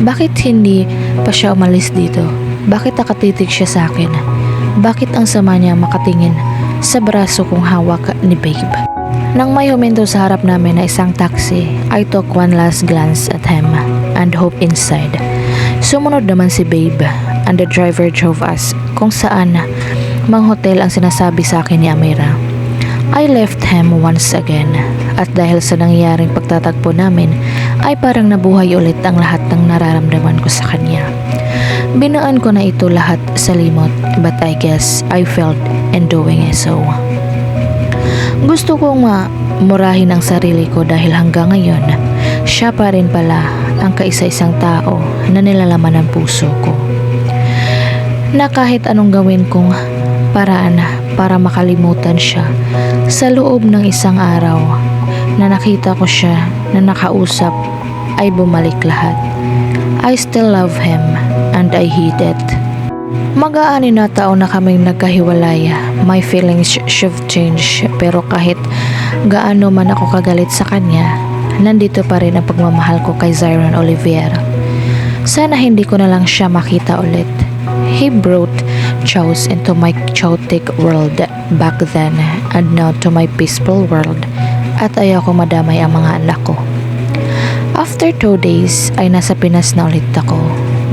Bakit hindi pa siya umalis dito? Bakit nakatitig siya sa akin? Bakit ang sama niya makatingin sa braso kong hawak ni Babe? Nang may huminto sa harap namin na isang taxi, I took one last glance at him and hope inside. Sumunod naman si Babe and the driver drove us kung saan mang hotel ang sinasabi sa akin ni Amira. I left him once again at dahil sa nangyaring pagtatagpo namin ay parang nabuhay ulit ang lahat ng nararamdaman ko sa kanya. Binaan ko na ito lahat sa limot, but I guess I felt in doing so. Gusto kong murahin ang sarili ko dahil hanggang ngayon siya pa rin pala ang kaisa-isang tao na nilalaman ng puso ko. Na kahit anong gawin kong paraan para makalimutan siya, sa loob ng isang araw na nakita ko siya na nakausap ay bumalik lahat. I still love him and I hate it. Mag-aani na taon na kaming nagkahiwalay. My feelings should change, pero kahit gaano man ako kagalit sa kanya, nandito pa rin ang pagmamahal ko kay Zyron Olivier. Sana hindi ko na lang siya makita ulit. He brought chaos into my chaotic world back then and now to my peaceful world, at ayaw ko madamay ang mga anak ko. After 2 days ay nasa Pinas na ulit ako.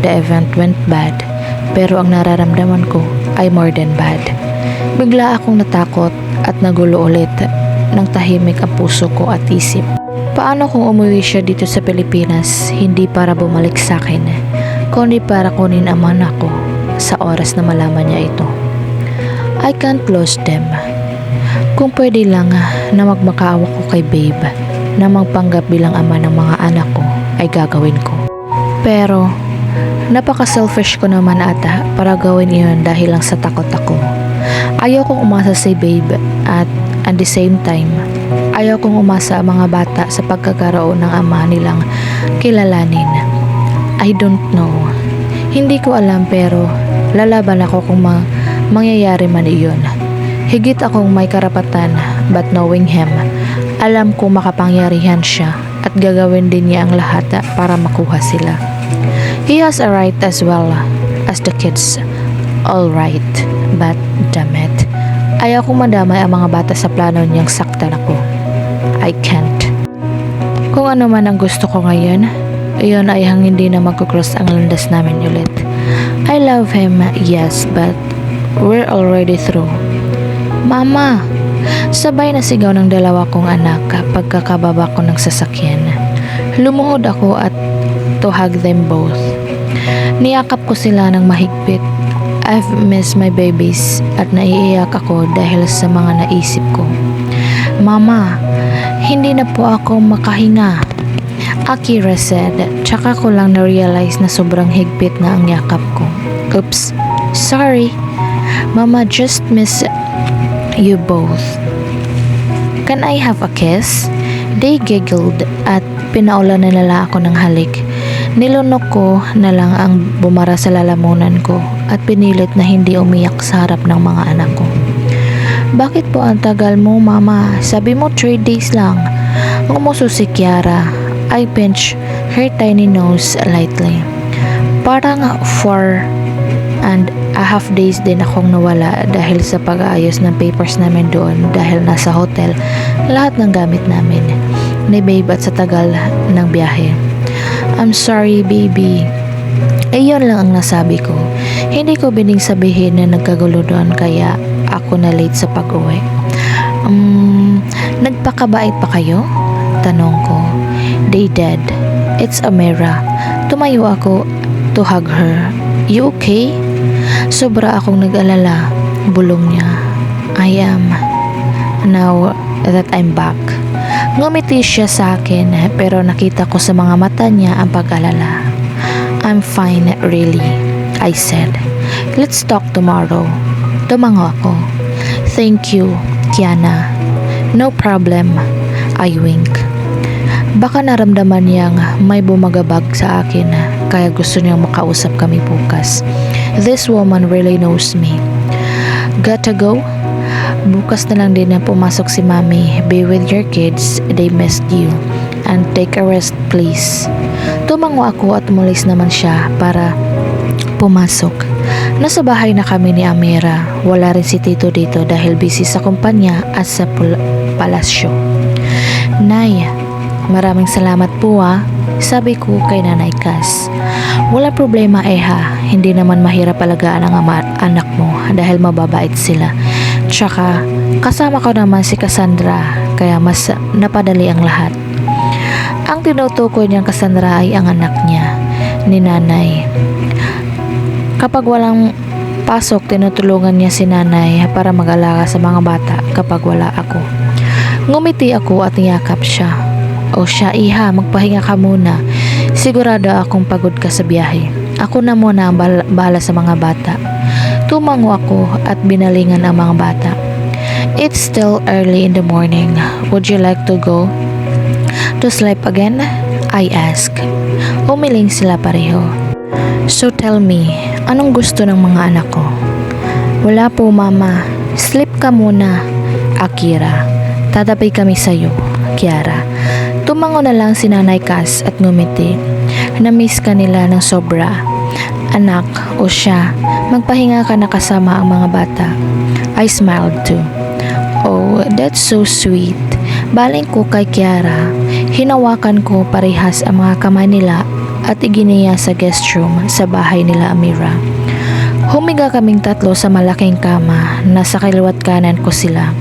The event went bad, pero ang nararamdaman ko ay more than bad. Bigla akong natakot at nagulo ulit ng tahimik ang puso ko at isip. Paano kung umuwi siya dito sa Pilipinas, hindi para bumalik sa akin, kundi para kunin ang mga anak ko sa oras na malaman niya ito. I can't lose them. Kung pwede lang na magmakaawa ko kay Babe na magpanggap bilang ama ng mga anak ko, ay gagawin ko. Pero napaka-selfish ko naman ata para gawin iyon dahil lang sa takot ako. Ayaw kong umasa si Babe at the same time, ayaw kong umasa ang mga bata sa pagkakaroon ng ama nilang kilalanin. I don't know. Hindi ko alam, pero lalaban ako kung mangyayari man iyon. Higit akong may karapatan, but knowing him, alam kong makapangyarihan siya at gagawin din niya ang lahat para makuha sila. He has a right as well as the kids. All right, but damn it, ayaw kong madamay ang mga bata sa plano niyang saktan ako. I can't. Kung ano man ang gusto ko ngayon, iyon ay hindi na magkukross ang landas namin ulit. I love him, yes, but we're already through. Mama! Sabay na sigaw ng dalawa kong anak pagkakababa ko ng sasakyan. Lumuhod ako at to hug them both. Niyakap ko sila ng mahigpit. I've missed my babies at naiiyak ako dahil sa mga naisip ko. Mama, hindi na po ako makahinga, Akira said, tsaka ko lang na-realize na sobrang higpit na ang yakap ko. Oops, sorry. Mama just miss you both. Can I have a kiss? They giggled at pinaulan na nila ako ng halik. Nilunok ko na lang ang bumara sa lalamunan ko at pinilit na hindi umiyak sa harap ng mga anak ko. Bakit po ang tagal mo, Mama? Sabi mo 3 days lang. Ngumuso si Kiara. I pinched her tiny nose lightly. Parang 4.5 days din akong nawala dahil sa pag-aayos ng papers namin doon dahil nasa hotel lahat ng gamit namin ni Babe at sa tagal ng biyahe. I'm sorry, baby. Iyon lang ang nasabi ko. Hindi ko bining sabihin na nagkagulo doon kaya ako na late sa pag-uwi. Nagpakabait pa kayo? Tanong ko. They did. It's Amira. Tumayo ako to hug her. You okay? Sobra akong nag-alala. Bulong niya. I am. Now that I'm back. Ngumiti siya sa akin pero nakita ko sa mga mata niya ang pag-alala. I'm fine, really, I said. Let's talk tomorrow. Tumango ako. Thank you, Kiana. No problem, I wink. Baka naramdaman niyang may bumagabag sa akin kaya gusto niyang makausap kami bukas. This woman really knows me. Gotta go? Bukas na lang din na pumasok si Mami. Be with your kids, they missed you. And take a rest, please. Tumango ako at umulis naman siya para pumasok. Nasa bahay na kami ni Amira. Wala rin si Tito dito dahil busy sa kumpanya at sa palasyo. Nay, maraming salamat po sabi ko kay Nanay Cass. Wala problema hindi naman mahirap alagaan ang anak mo dahil mababait sila. Tsaka kasama ko naman si Cassandra kaya mas napadali ang lahat. Ang tinutukoy niyang Cassandra ay ang anak niya ni Nanay. Kapag walang pasok, tinutulungan niya si Nanay para mag-alaga sa mga bata kapag wala ako. Ngumiti ako at niyakap siya. O siya, iha, magpahinga ka muna. Sigurado akong pagod ka sa biyahe. Ako na muna ang bahala sa mga bata. Tumango ako at binalingan ang mga bata. It's still early in the morning. Would you like to go to sleep again? I ask. Umiling sila pareho. So tell me, anong gusto ng mga anak ko? Wala po mama. Sleep ka muna, Akira. Tatabi kami sa'yo, Kiara. Tumango na lang si Nanay Cass at ngumiti. Na-miss ka nila ng sobra. Anak, o siya, magpahinga ka na kasama ang mga bata. I smiled too. Oh, that's so sweet. Baling ko kay Kiara. Hinawakan ko parehas ang mga kamay nila at iginiya sa guest room sa bahay nila Amira. Humiga kaming tatlo sa malaking kama. Nasa kaliwat kanan ko sila.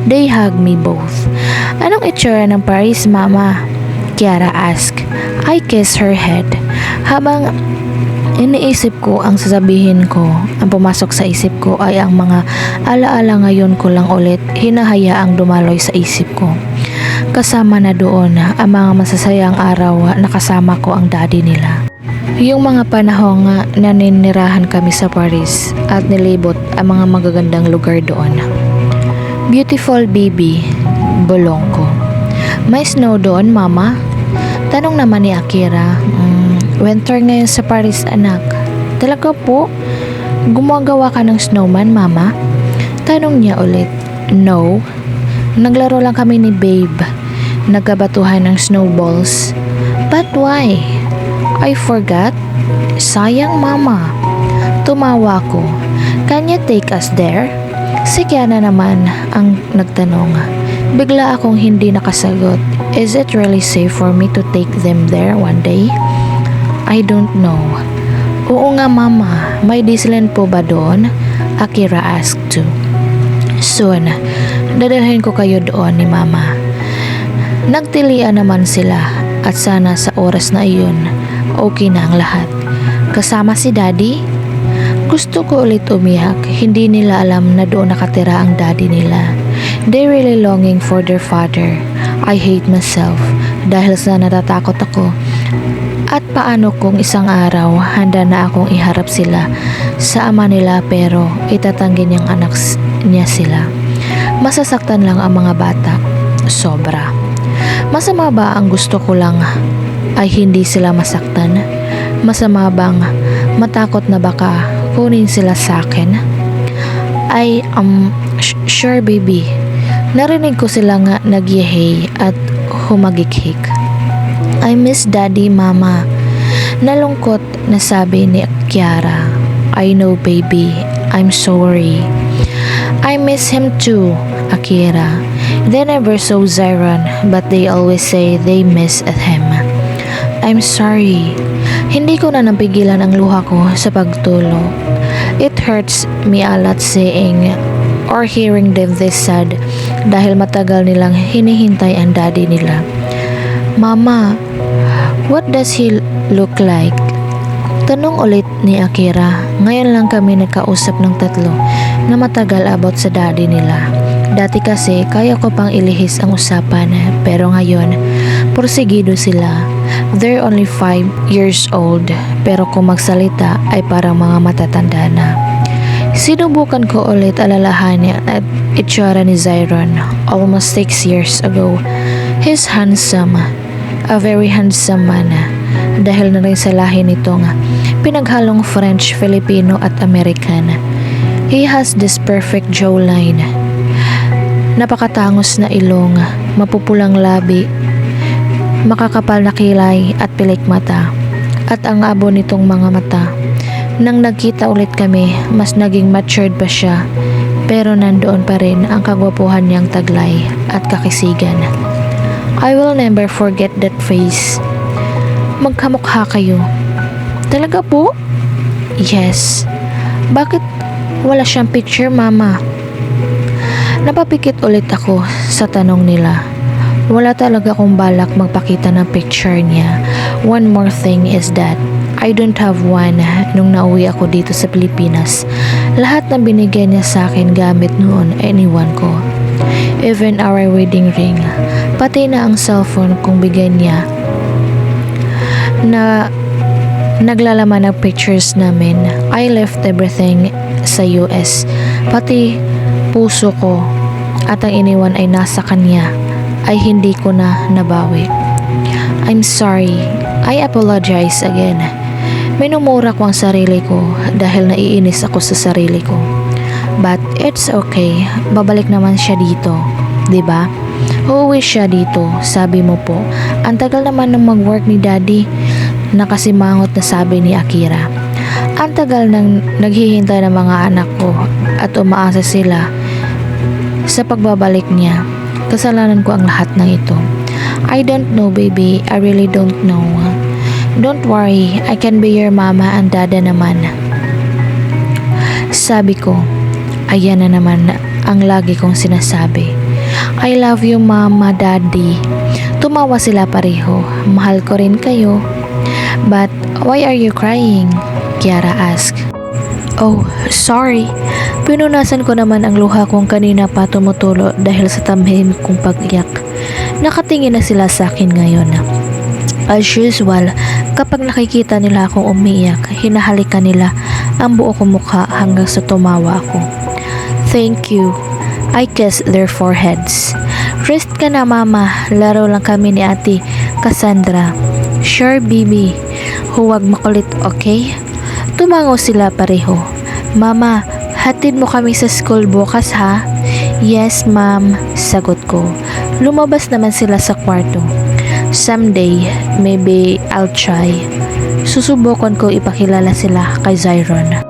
They hugged me both. Anong itsura ng Paris, Mama? Kiara asked. I kissed her head. Habang iniisip ko ang sasabihin ko, ang pumasok sa isip ko ay ang mga alaala ngayon ko lang ulit hinahayaang dumaloy sa isip ko. Kasama na doon ang mga masasayang araw na kasama ko ang daddy nila. Yung mga panahong naninirahan kami sa Paris at nilibot ang mga magagandang lugar doon. Beautiful baby, bulong ko. May snow doon, Mama? Tanong naman ni Akira. Winter ngayon sa Paris, anak. Talaga po? Gumagawa ka ng snowman, Mama? Tanong niya ulit. No. Naglaro lang kami ni Babe. Nagkabatuhan ng snowballs. But why? I forgot. Sayang, Mama. Tumawa ko. Can you take us there? Si Kiana naman ang nagtanong. Bigla akong hindi nakasagot. Is it really safe for me to take them there one day? I don't know. Oo nga, Mama. May Disneyland po ba doon? Akira asked too. Soon, dadalhin ko kayo doon ni Mama. Nagtilian naman sila at sana sa oras na iyon, okay na ang lahat. Kasama si Daddy? Gusto ko ulit umiyak. Hindi nila alam na doon nakatira ang daddy nila. They really longing for their father. I hate myself dahil sa natatakot ako. At paano kung isang araw handa na akong iharap sila sa ama nila pero itatanggi niyang anak niya sila. Masasaktan lang ang mga bata. Sobra. Masama ba ang gusto ko lang ay hindi sila masaktan? Masama bang matakot na baka kunin sila sa akin? Sure baby. Narinig ko sila nga nagyehey at humagikhik. I miss daddy, Mama. Nalungkot na sabi ni Kiara. I know baby. I'm sorry. I miss him too, Akira. They never saw Zyron but they always say they miss him. I'm sorry. Hindi ko na napigilan ang luha ko sa pagtulog. It hurts me a lot seeing or hearing them this sad dahil matagal nilang hinihintay ang daddy nila. Mama, what does he look like? Tanong ulit ni Akira. Ngayon lang kami nagkausap ng tatlo na matagal about sa daddy nila. Dati kasi kaya ko pang ilihis ang usapan pero ngayon porsigido sila. They're only 5 years old pero kung magsalita ay parang mga matatanda na. Sinubukan ko ulit alalahanin at itsura ni Zyron almost 6 years ago. He's handsome, a very handsome man dahil na rin sa lahi nitong pinaghalong French, Filipino at American. He has this perfect jawline, napakatangos na ilong, mapupulang labi, makakapal na kilay at pilik mata, at ang abo nitong mga mata. Nang nagkita ulit kami, mas naging matured pa siya, pero nandoon pa rin ang kagwapuhan niyang taglay at kakisigan. I will never forget that face. Magkamukha kayo. Talaga po? Yes. Bakit wala siyang picture, Mama? Napapikit ulit ako sa tanong nila. Wala talaga akong balak magpakita ng picture niya. One more thing is that I don't have one nung nauwi ako dito sa Pilipinas. Lahat ng binigay niya sa akin gamit noon ay iniwan ko. Even our wedding ring, pati na ang cellphone kung bigay niya na naglalaman ng pictures namin. I left everything sa US, pati puso ko, at ang iniwan ay nasa kanya ay hindi ko na nabawi. I'm sorry. I apologize again. Minumura ko ang sarili ko dahil naiinis ako sa sarili ko. But it's okay. Babalik naman siya dito, 'di ba? Uuwi siya dito, sabi mo po. Ang tagal naman ng mag-work ni Daddy. Nakasimangot na sabi ni Akira. Ang tagal nang naghihintay ng mga anak ko at umaasa sila sa pagbabalik niya. Kasalanan ko ang lahat ng ito. I don't know, baby. I really don't know. Don't worry. I can be your mama and dada naman. Sabi ko, ayan na naman ang lagi kong sinasabi. I love you, mama, daddy. Tumawa sila pareho. Mahal ko rin kayo. But why are you crying? Kiara asked. Oh, sorry. Pinunasan ko naman ang luha kong kanina pa tumutulo dahil sa tamhimik kong pag-iyak. Nakatingin na sila sa akin ngayon. As usual, kapag nakikita nila akong umiiyak, hinahalikan nila ang buo kong mukha hanggang sa tumawa ako. Thank you. I kissed their foreheads. Rest ka na, mama. Laro lang kami ni ate Cassandra. Sure, baby. Huwag makulit, okay? Tumango sila pareho. Mama, hatid mo kami sa school bukas, ha? Yes, ma'am, sagot ko. Lumabas naman sila sa kwarto. Someday, maybe I'll try. Susubukan ko ipakilala sila kay Zyron.